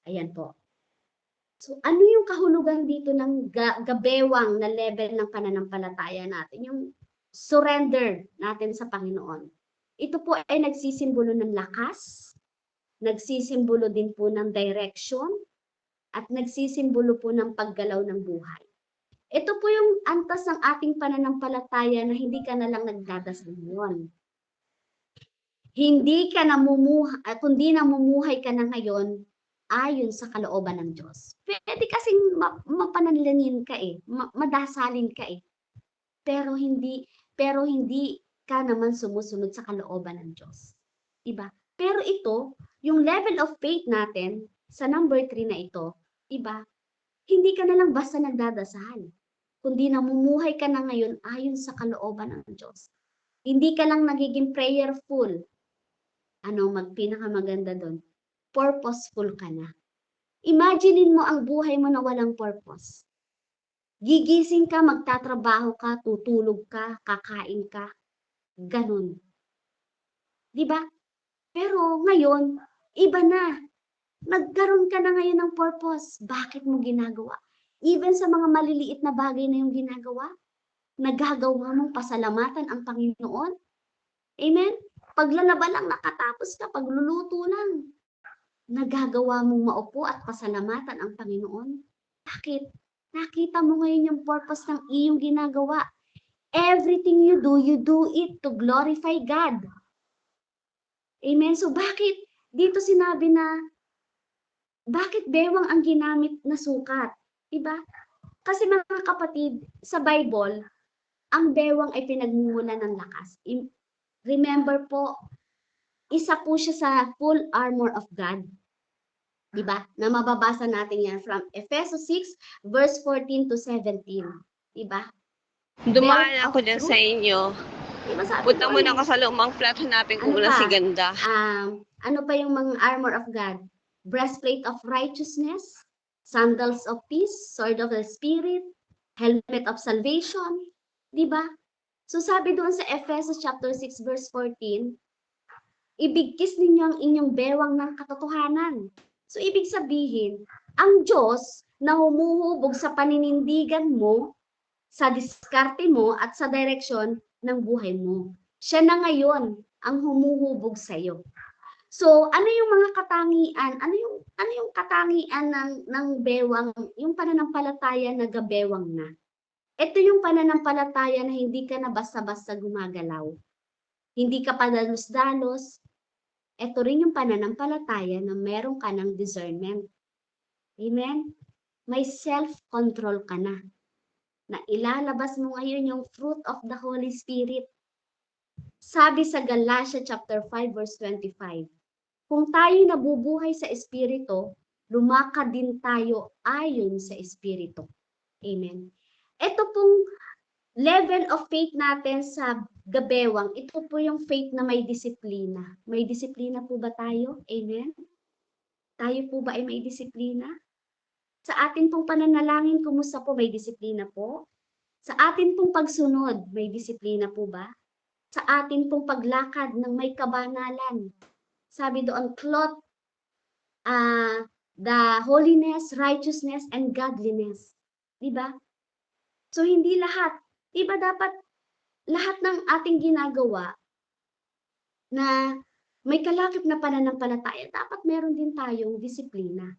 Ayan po. So ano yung kahulugan dito ng gabewang na level ng pananampalataya natin? Yung surrender natin sa Panginoon. Ito po ay nagsisimbolo ng lakas, nagsisimbolo din po ng direction, at nagsisimbolo po ng paggalaw ng buhay. Ito po yung antas ng ating pananampalataya na hindi ka na lang nagdadasal ngayon. Hindi ka kundi namumuhay ka na ngayon ayon sa kalooban ng Diyos. Pwede kasing mapanalangin ka eh, madasalin ka eh. Pero hindi ka naman sumusunod sa kalooban ng Diyos. Diba? Pero ito, yung level of faith natin sa number 3 na ito, diba? Hindi ka na lang basta nagdadasal, kundi namumuhay ka na ngayon ayon sa kalooban ng Diyos. Hindi ka lang nagiging prayerful. Pinakamaganda doon? Purposeful ka na. Imaginein mo ang buhay mo na walang purpose. Gigising ka, magtatrabaho ka, tutulog ka, kakain ka. Ganun. Diba? Pero ngayon, iba na. Nagkaroon ka na ngayon ng purpose. Bakit mo ginagawa? Even sa mga maliliit na bagay na yung ginagawa, nagagawa mong pasalamatan ang Panginoon. Amen? Paglalaba lang, nakatapos ka, pagluluto lang. Nagagawa mong maupo at pasalamatan ang Panginoon. Bakit? Nakita mo ngayon yung purpose ng iyong ginagawa. Everything you do it to glorify God. Amen? So bakit dito sinabi na, bakit bewang ang ginamit na sukat? Diba? Kasi mga kapatid, sa Bible, ang bewang ay pinagmumulan ng lakas. Remember po, isa po siya sa full armor of God. Diba? Na mababasa natin yan from Ephesians 6 verse 14 to 17. Diba? Dumaan ako dyan sa inyo. Diba sabi Punta ko, muna ako sa lumang flat, hanapin ko muna si Ganda. Ano pa yung mga armor of God? Breastplate of righteousness, sandals of peace, sword of the Spirit, helmet of salvation. Diba? So sabi doon sa Ephesians chapter 6 verse 14, ibigkis ninyo ang inyong bewang ng katotohanan. So ibig sabihin, ang Diyos na humuhubog sa paninindigan mo, sa diskarte mo at sa direksyon ng buhay mo. Siya na ngayon ang humuhubog sa'yo. So, ano yung mga katangian? Ano yung katangian ng bewang, yung pananampalataya na gabewang na? Ito yung pananampalataya na hindi ka na basta-basta gumagalaw. Hindi ka padalos-dalos. Ito rin yung pananampalataya na meron ka ng discernment. Amen? May self-control ka na. Na ilalabas mo ngayon yung fruit of the Holy Spirit. Sabi sa Galatia chapter 5 verse 25, kung tayo nabubuhay sa Espiritu, lumakad din tayo ayon sa Espiritu. Amen. Ito pong level of faith natin sa gabewang, ito po yung faith na may disiplina. May disiplina po ba tayo? Amen? Tayo po ba ay may disiplina? Sa atin pong pananalangin, kumusta po? May disiplina po? Sa atin pong pagsunod, may disiplina po ba? Sa atin pong paglakad ng may kabanalan. Sabi doon, cloth the holiness, righteousness, and godliness. Diba? So, hindi lahat. Diba dapat lahat ng ating ginagawa na may kalakip na pananampalataya, dapat meron din tayong disiplina.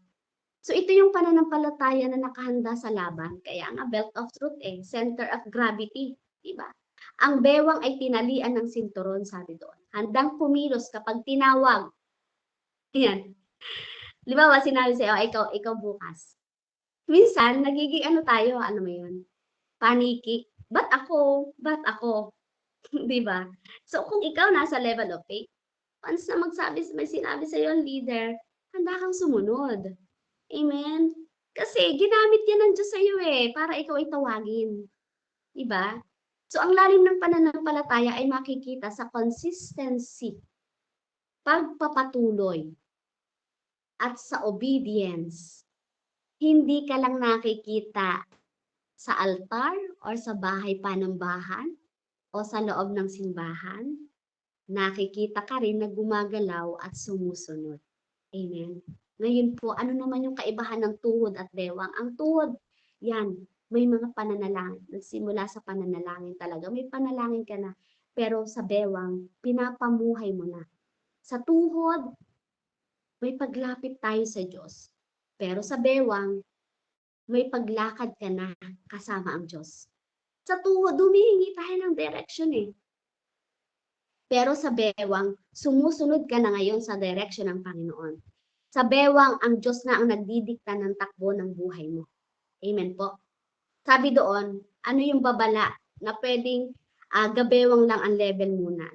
So, ito yung pananampalataya na nakahanda sa laban. Kaya nga, belt of truth center of gravity. Diba? Ang bewang ay tinalian ng sinturon, sabi doon. Handang kumilos kapag tinawag. Yan. Di ba, sinabi sa'yo, ikaw bukas. Minsan, nagiging tayo, ano mo yun? Paniki. Ba't ako? Ba't ako? Di ba? So, kung ikaw nasa level of faith, once na may sinabi sa'yo ang leader, handa kang sumunod. Amen? Kasi, ginamit yan ng Diyos sa'yo para ikaw ay tawagin. Di ba? So, ang lalim ng pananampalataya ay makikita sa consistency, pagpapatuloy, at sa obedience. Hindi ka lang nakikita sa altar or sa bahay panambahan o sa loob ng simbahan. Nakikita ka rin na gumagalaw at sumusunod. Amen. Ngayon po, ano naman yung kaibahan ng tuhod at bewang? Ang tuhod, yan, may mga pananalangin. Nagsimula sa pananalangin talaga. May panalangin ka na. Pero sa bewang, pinapamuhay mo na. Sa tuhod, may paglapit tayo sa Diyos. Pero sa bewang, may paglakad ka na kasama ang Diyos. Sa tuhod, humihingi tayo ng direction Pero sa bewang, sumusunod ka na ngayon sa direction ng Panginoon. Sa bewang, ang Diyos na ang nagdidikta ng takbo ng buhay mo. Amen po. Sabi doon, ano yung babala na pwedeng gabewang lang ang level muna.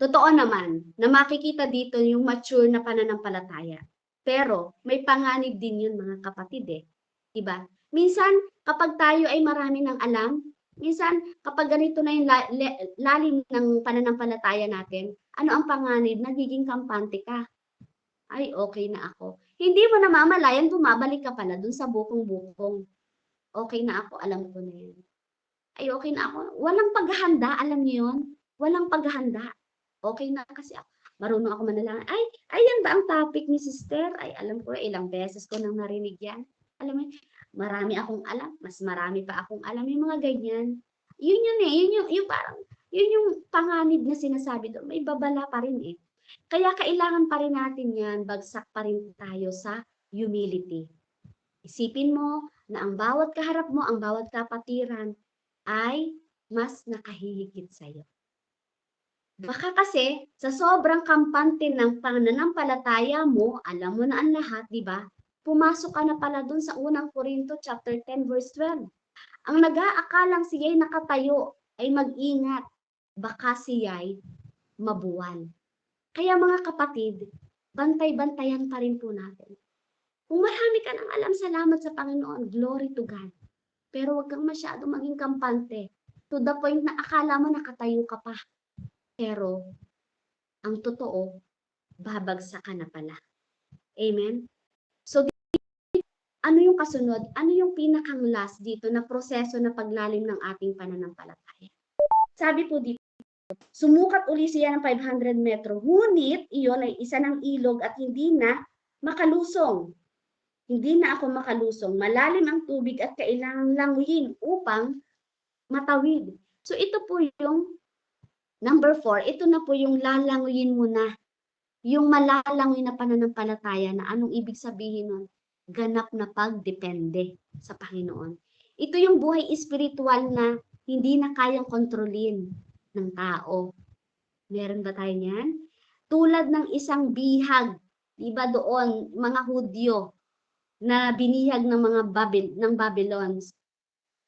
Totoo naman na makikita dito yung mature na pananampalataya. Pero may panganib din yun mga kapatid Diba? Minsan, kapag tayo ay marami ng alam, minsan, kapag ganito na yung lalim ng pananampalataya natin, ano ang panganib? Nagiging kampante ka. Ay, okay na ako. Hindi mo namamalayan, bumabalik ka pala dun sa bukong-bukong. Okay na ako, alam ko na yan. Ay, okay na ako. Walang paghahanda, alam niyo yun? Walang paghahanda. Okay na kasi ako. Marunong ako manalangin. Ay, ayan ba ang topic ni sister? Ay, alam ko, ilang beses ko nang narinig yan. Alam mo, marami akong alam. Mas marami pa akong alam. Yung mga ganyan. Yun yung parang, yun yung panganib na sinasabi doon. May babala pa rin Kaya kailangan pa rin natin yan. Bagsak pa rin tayo sa humility. Isipin mo na ang bawat kaharap mo, ang bawat kapatiran ay mas nakahihigit sa'yo. Baka kasi sa sobrang kampante ng pananampalataya mo, alam mo na ang lahat, di ba? Pumasok ka na pala dun sa unang Korinto chapter 10 verse 12. Ang nag-aakalang siya'y nakatayo ay mag-ingat, baka siya'y mabuwal. Kaya mga kapatid, bantay-bantayan pa rin po natin. Kung marami ka nang alam, salamat sa Panginoon, glory to God. Pero huwag kang masyado maging kampante to the point na akala mo nakatayo ka pa. Pero, ang totoo, babagsak ka na pala. Amen? So, ano yung kasunod? Ano yung pinakang last dito na proseso na paglalim ng ating pananampalataya? Sabi po dito, sumukat uli siya ng 500 metro, ngunit iyon ay isa ng ilog at hindi na makalusong. Hindi na ako makalusong. Malalim ang tubig at kailangang languyin upang matawid. So ito po yung Number 4, ito na po yung lalanguyin mo na. Yung malalangoy na pananampalataya na anong ibig sabihin nun? Ganap na pagdepende sa Panginoon. Ito yung buhay espiritual na hindi na kayang kontrolin ng tao. Meron ba tayo niyan? Tulad ng isang bihag, di ba doon, mga Hudyo na binihag ng mga Babylons.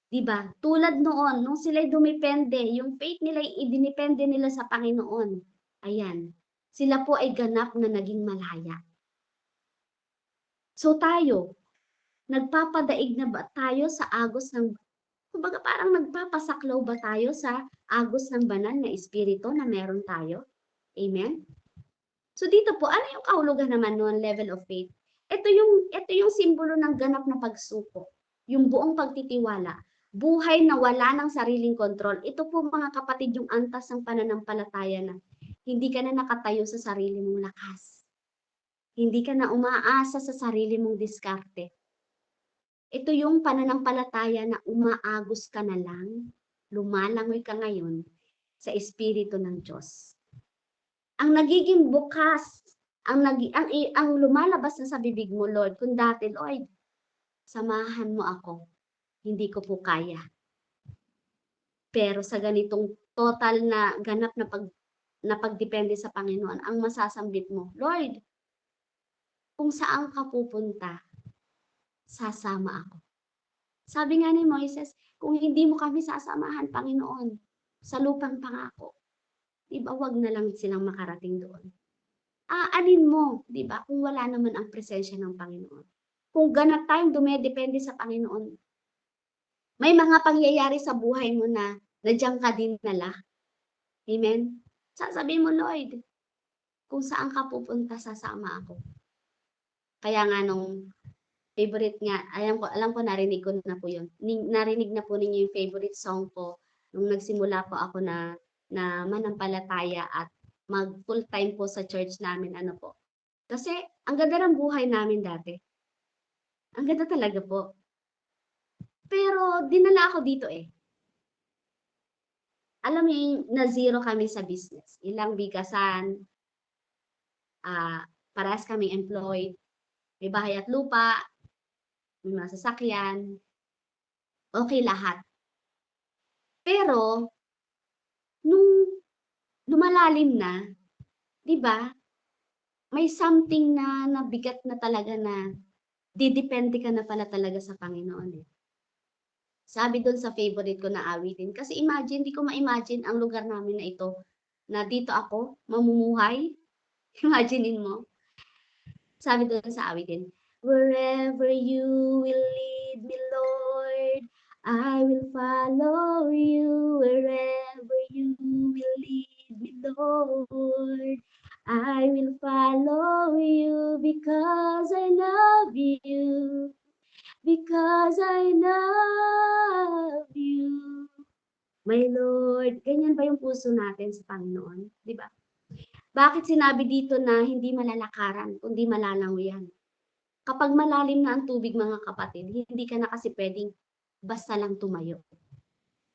Di ba? Tulad noon, nung sila'y dumepende, yung faith nila, idinepende nila sa Panginoon. Ayan. Sila po ay ganap na naging malaya. So tayo, nagpapadaig na ba tayo sa agos ng, kumbaga parang nagpapasaklaw ba tayo sa agos ng banal na espiritu na meron tayo? Amen? So dito po, ano yung kahulugan naman noon, level of faith? Ito yung simbolo ng ganap na pagsuko, yung buong pagtitiwala, buhay na wala ng sariling kontrol. Ito po mga kapatid yung antas ng pananampalataya na hindi ka na nakatayo sa sarili mong lakas. Hindi ka na umaasa sa sarili mong diskarte. Ito yung pananampalataya na umaagos ka na lang, lumalangoy ka ngayon sa Espiritu ng Diyos. Ang nagiging bukas, ang lumalabas na sa bibig mo, Lord, kung dati, Lord, samahan mo ako, hindi ko po kaya. Pero sa ganitong total na ganap na pagdepende sa Panginoon, ang masasambit mo, Lord, kung saan ka pupunta, sasama ako. Sabi nga ni Moises, kung hindi mo kami sasamahan, Panginoon, sa lupang pangako, di ba wag na lang silang makarating doon. Aanin mo, di ba, kung wala naman ang presensya ng Panginoon. Kung ganap tayong dumedepende sa Panginoon, may mga pangyayari sa buhay mo na nandiyan ka din nala. Amen? Sasabihin mo, Lord, kung saan ka pupunta, sasama ako. Kaya nga nung favorite nga, alam ko narinig ko na po yun. Narinig na po ninyo yung favorite song ko nung nagsimula po ako na manampalataya at mag full time po sa church namin, ano po. Kasi ang ganda ng buhay namin dati. Ang ganda talaga po. Pero dinala ako dito eh. Alam mo yung na zero kami sa business. Ilang bigasan, parehas kaming employed, may bahay at lupa, may mga sasakyan, okay lahat. Pero, nung lumalalim na, di ba, may something na nabigat na talaga na didepende ka na pala talaga sa Panginoon eh. Sabi doon sa favorite ko na awitin. Kasi imagine, di ko ma-imagine ang lugar namin na ito, na dito ako, mamumuhay. Imaginein mo. Sabi doon sa awitin, wherever you will lead me, Lord, I will follow you. Wherever you will lead me, Lord, I will follow you because I love you. Because I love you. My Lord, ganyan ba yung puso natin sa Panginoon? Di ba? Bakit sinabi dito na hindi malalakaran, kundi malalangoyan? Kapag malalim na ang tubig, mga kapatid, hindi ka na kasi pwedeng basta lang tumayo.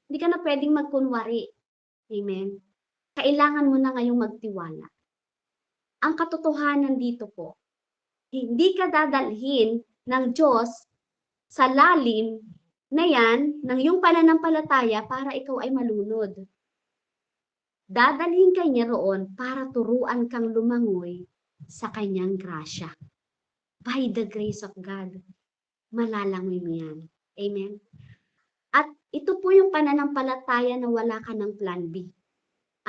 Hindi ka na pwedeng magkunwari. Amen? Kailangan mo na ngayong magtiwala. Ang katotohanan dito po, hindi ka dadalhin ng Diyos sa lalim na yan ng iyong pananampalataya para ikaw ay malunod. Dadalhin ka niya roon para turuan kang lumangoy sa kanyang grasya. By the grace of God, malalangoy mo yan. Amen? At ito po yung pananampalataya na wala ka ng plan B.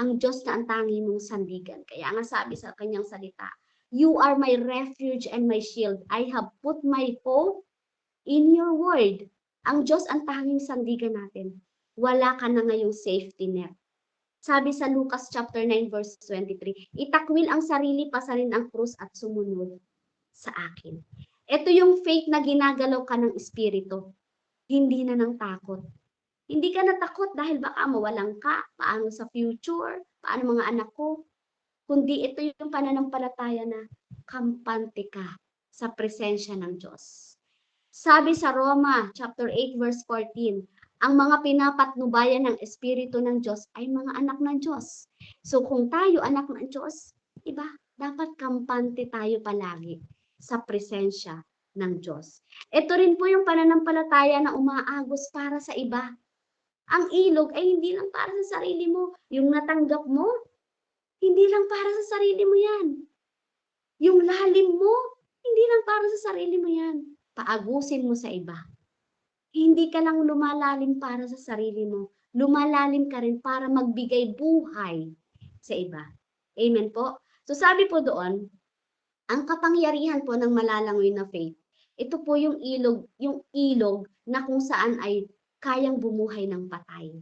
Ang Diyos na ang tangi mong sandigan. Kaya nga sabi sa kanyang salita, you are my refuge and my shield. I have put my hope in your word. Ang Diyos ang tanging sandigan natin. Wala ka na ngayong safety net. Sabi sa Lucas chapter 9 verse 23, itakwil ang sarili, pasanin ang krus at sumunod sa akin. Ito yung faith na ginagalaw ka ng espiritu. Hindi na ng takot. Hindi ka natakot dahil baka mawalan ka, paano sa future, paano mga anak ko. Kundi ito yung pananampalataya na kampante ka sa presensya ng Diyos. Sabi sa Roma chapter 8 verse 14, Ang mga pinapatnubayan ng Espiritu ng Diyos ay mga anak ng Diyos. So kung tayo anak ng Diyos, iba, dapat kampante tayo palagi sa presensya ng Diyos. Ito rin po yung pananampalataya na umaagos para sa iba. Ang ilog ay hindi lang para sa sarili mo. Yung natanggap mo, hindi lang para sa sarili mo yan. Yung lalim mo, hindi lang para sa sarili mo yan. Paagusin mo sa iba. Hindi ka lang lumalalim para sa sarili mo. Lumalalim ka rin para magbigay buhay sa iba. Amen po? So sabi po doon, ang kapangyarihan po ng malalangoy na faith, ito po yung ilog na kung saan ay kayang bumuhay ng patay.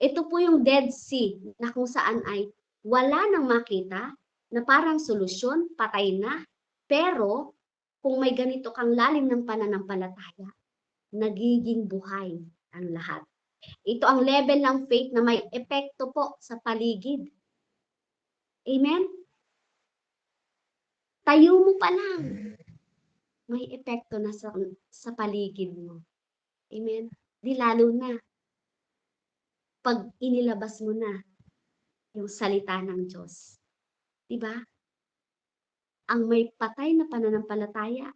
Ito po yung Dead Sea na kung saan ay wala nang makita na parang solusyon, patay na. Pero kung may ganito kang lalim ng pananampalataya, nagiging buhay ang lahat. Ito ang level ng faith na may epekto po sa paligid. Amen? Tayo mo pa lang, may epekto na sa paligid mo. Amen? Di lalo na, pag inilabas mo na yung salita ng Diyos. Diba? Ang may patay na pananampalataya,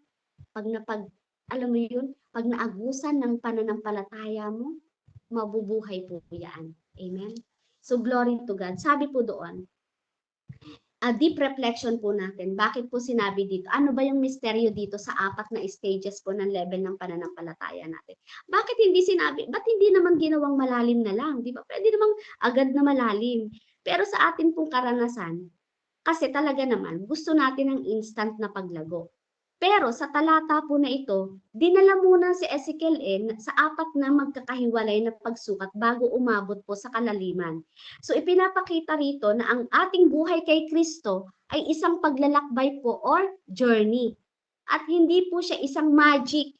alam mo yun, pag naagusan ng pananampalataya mo, mabubuhay po yan. Amen? So, glory to God. Sabi po doon, a deep reflection po natin. Bakit po sinabi dito? Ano ba yung misteryo dito sa 4 na stages po ng level ng pananampalataya natin? Bakit hindi sinabi? Ba't hindi naman ginawang malalim na lang? Di ba? Pwede namang agad na malalim. Pero sa atin pong karanasan, kasi talaga naman, gusto natin ng instant na paglago. Pero sa talata po na ito, dinala muna si Ezekiel sa 4 na magkakahiwalay na pagsukat bago umabot po sa kalaliman. So ipinapakita rito na ang ating buhay kay Kristo ay isang paglalakbay po or journey. At hindi po siya isang magic.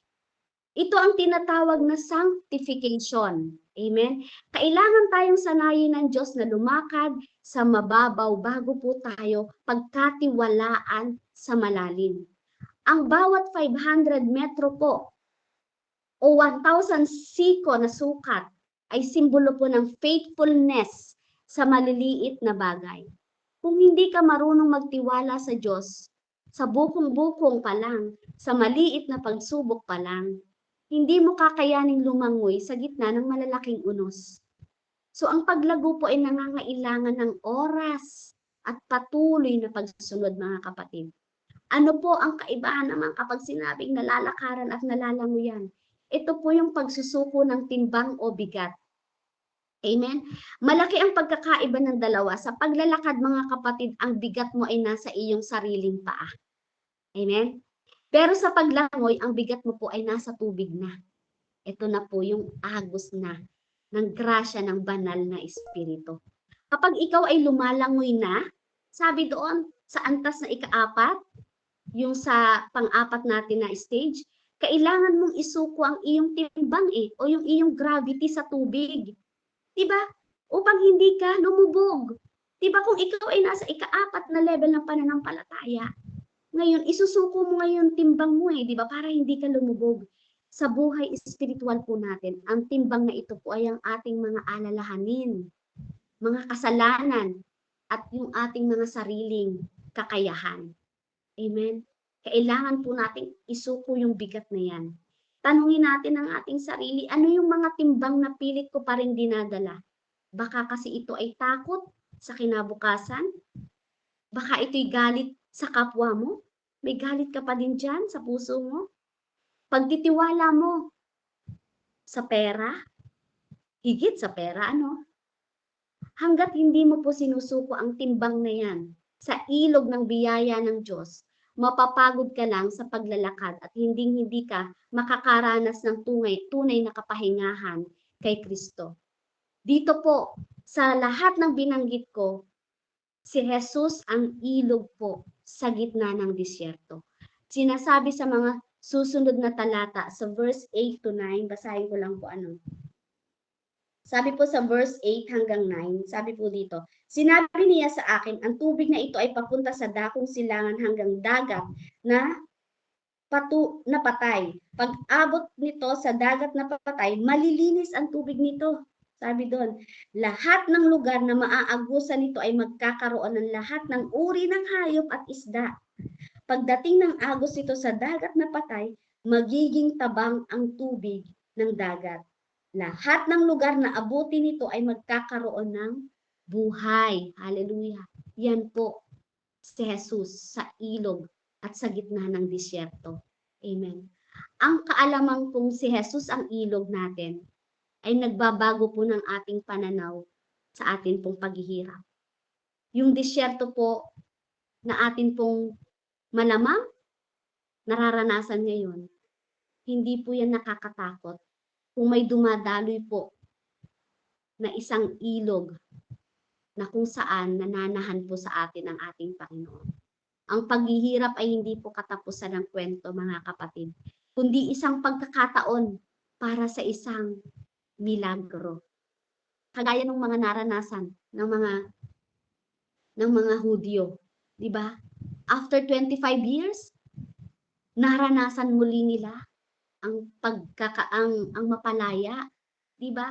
Ito ang tinatawag na sanctification. Amen? Kailangan tayong sanayin ng Diyos na lumakad sa mababaw bago po tayo pagkatiwalaan sa malalim. Ang bawat 500 metro po o 1,000 siko na sukat ay simbolo po ng faithfulness sa maliliit na bagay. Kung hindi ka marunong magtiwala sa Diyos, sa bukong-bukong pa lang, sa maliit na pagsubok pa lang, hindi mo kakayaning lumangoy sa gitna ng malalaking unos. So ang paglago po ay nangangailangan ng oras at patuloy na pagsunod, mga kapatid. Ano po ang kaibahan naman kapag sinabing nalalakaran at nalalanguyan? Ito po yung pagsusuko ng timbang o bigat. Amen? Malaki ang pagkakaiba ng dalawa. Sa paglalakad, mga kapatid, ang bigat mo ay nasa iyong sariling paa. Amen? Pero sa paglangoy, ang bigat mo po ay nasa tubig na. Ito na po yung agos na ng grasya ng banal na espiritu. Kapag ikaw ay lumalangoy na, sabi doon sa antas na ika-4, yung sa pang-4 natin na stage, kailangan mong isuko ang iyong timbang o yung iyong gravity sa tubig. Diba? Upang hindi ka lumubog. Diba kung ikaw ay nasa ika-4 na level ng pananampalataya, ngayon, isusuko mo ngayon timbang mo diba? Para hindi ka lumubog. Sa buhay espiritual po natin, ang timbang na ito po ay ang ating mga alalahanin, mga kasalanan, at yung ating mga sariling kakayahan. Amen? Kailangan po nating isuko yung bigat na yan. Tanungin natin ang ating sarili, ano yung mga timbang na pilit ko pa rin dinadala? Baka kasi ito ay takot sa kinabukasan? Baka ito'y galit sa kapwa mo? May galit ka pa din dyan sa puso mo? Pagtitiwala mo sa pera? Higit sa pera, ano? Hanggat hindi mo po sinusuko ang timbang na yan sa ilog ng biyaya ng Diyos, mapapagod ka lang sa paglalakad at hindi ka makakaranas ng tunay na kapahingahan kay Kristo. Dito po, sa lahat ng binanggit ko, si Jesus ang ilog po sa gitna ng disyerto. Sinasabi sa mga susunod na talata, sa verse 8 to 9, basahin ko lang po ano. Sabi po sa verse 8 hanggang 9, sabi po dito, sinabi niya sa akin, ang tubig na ito ay papunta sa dakong silangan hanggang dagat na na patay. Pag abot nito sa dagat na patay, malilinis ang tubig nito. Sabi doon, lahat ng lugar na maaagusan nito ay magkakaroon ng lahat ng uri ng hayop at isda. Pagdating ng agos nito sa dagat na patay, magiging tabang ang tubig ng dagat. Lahat ng lugar na abutin nito ay magkakaroon ng buhay. Hallelujah. Yan po si Jesus sa ilog at sa gitna ng disyerto. Amen. Ang kaalaman kung si Jesus ang ilog natin ay nagbabago po ng ating pananaw sa atin pong paghihirap. Yung disyerto po na atin pong malamang nararanasan ngayon, hindi po yan nakakatakot kung may dumadaloy po na isang ilog na kung saan nananahan po sa atin ang ating Panginoon. Ang paghihirap ay hindi po katapusan ng kwento, mga kapatid, kundi isang pagkakataon para sa isang milagro. Kagaya ng mga naranasan ng mga Hudyo, 'di ba? After 25 years, naranasan muli nila ang ang mapalaya, 'di ba?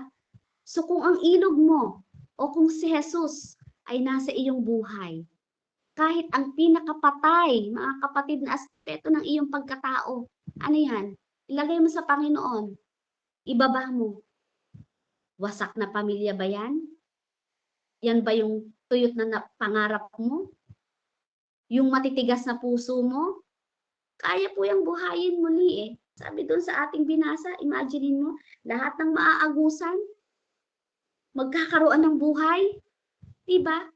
So kung ang ilog mo o kung si Jesus ay nasa iyong buhay, kahit ang pinakapatay, mga kapatid, na aspeto ng iyong pagkatao, ano yan? Ilagay mo sa Panginoon. Ibaba mo. Wasak na pamilya ba yan? Yan ba yung tuyot na pangarap mo? Yung matitigas na puso mo? Kaya po yung buhayin muli eh. Sabi doon sa ating binasa, imaginein mo, lahat ng maaagusan, magkakaroon ng buhay. Diba?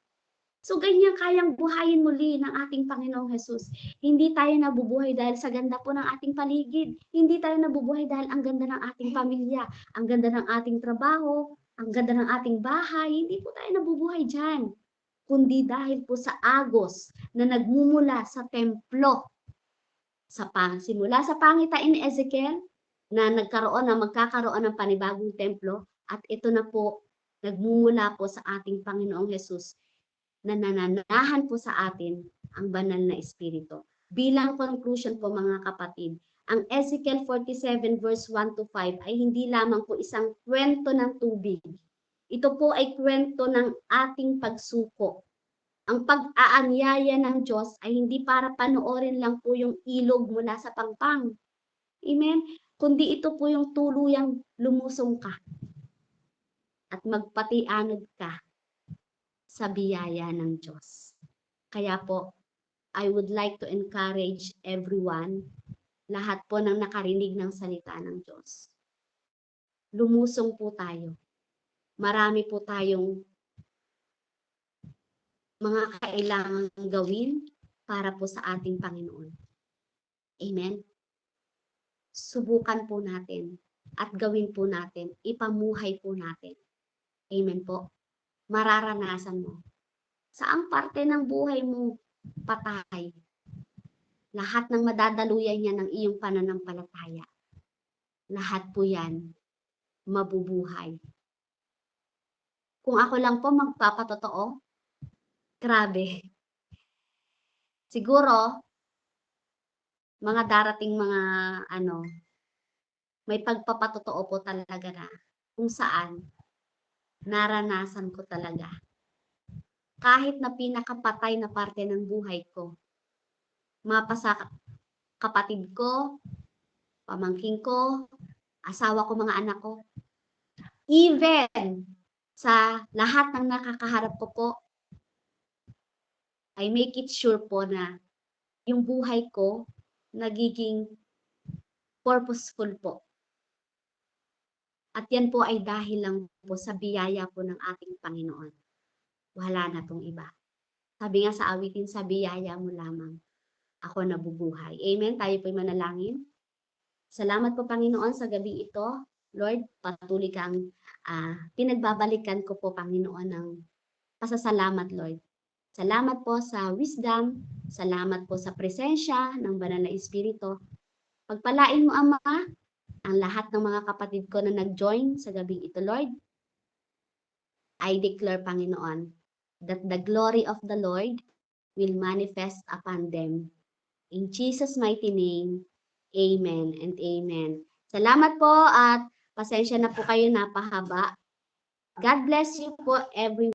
So, ganyan kayang buhayin muli ng ating Panginoong Jesus. Hindi tayo nabubuhay dahil sa ganda po ng ating paligid. Hindi tayo nabubuhay dahil ang ganda ng ating pamilya, ang ganda ng ating trabaho, ang ganda ng ating bahay. Hindi po tayo nabubuhay dyan. Kundi dahil po sa agos na nagmumula sa templo. Simula sa pangitain ni Ezekiel na magkakaroon ng panibagong templo, at ito na po, nagmumula po sa ating Panginoong Jesus na nananahan po sa atin ang banal na espiritu. Bilang conclusion po, mga kapatid, ang Ezekiel 47 verse 1 to 5 ay hindi lamang po isang kwento ng tubig. Ito po ay kwento ng ating pagsuko. Ang pag-aanyaya ng Diyos ay hindi para panoorin lang po yung ilog mula sa pangpang. Amen? Kundi ito po yung tuluyang lumusong ka at magpatianod ka sa biyaya ng Diyos. Kaya po, I would like to encourage everyone, lahat po ng nakarinig ng salita ng Diyos. Lumusong po tayo. Marami po tayong mga kailangang gawin para po sa ating Panginoon. Amen? Subukan po natin at gawin po natin, ipamuhay po natin. Amen po? Mararanasan mo. Saang parte ng buhay mo patay? Lahat ng madadaluyan niya ng iyong pananampalataya. Lahat po yan mabubuhay. Kung ako lang po magpapatotoo, grabe. Siguro, mga darating mga may pagpapatotoo po talaga na kung saan naranasan ko talaga. Kahit na pinakapatay na parte ng buhay ko, mapasa kapatid ko, pamangking ko, asawa ko, mga anak ko, even sa lahat ng nakakaharap ko po, I make it sure po na yung buhay ko nagiging purposeful po. At yan po ay dahil lang po sa biyaya po ng ating Panginoon. Wala na tong iba. Sabi nga sa awitin, sa biyaya mo lamang ako nabubuhay. Amen? Tayo po'y manalangin. Salamat po, Panginoon, sa gabi ito. Lord, patuloy kang pinagbabalikan ko po, Panginoon, ng pasasalamat, Lord. Salamat po sa wisdom. Salamat po sa presensya ng Banal na Espiritu. Pagpalain mo, Ama, ang lahat ng mga kapatid ko na nag-join sa gabi ito, Lord. I declare, Panginoon, that the glory of the Lord will manifest upon them. In Jesus' mighty name, Amen and amen. Salamat po at pasensya na po kayo napahaba. God bless you po everyone.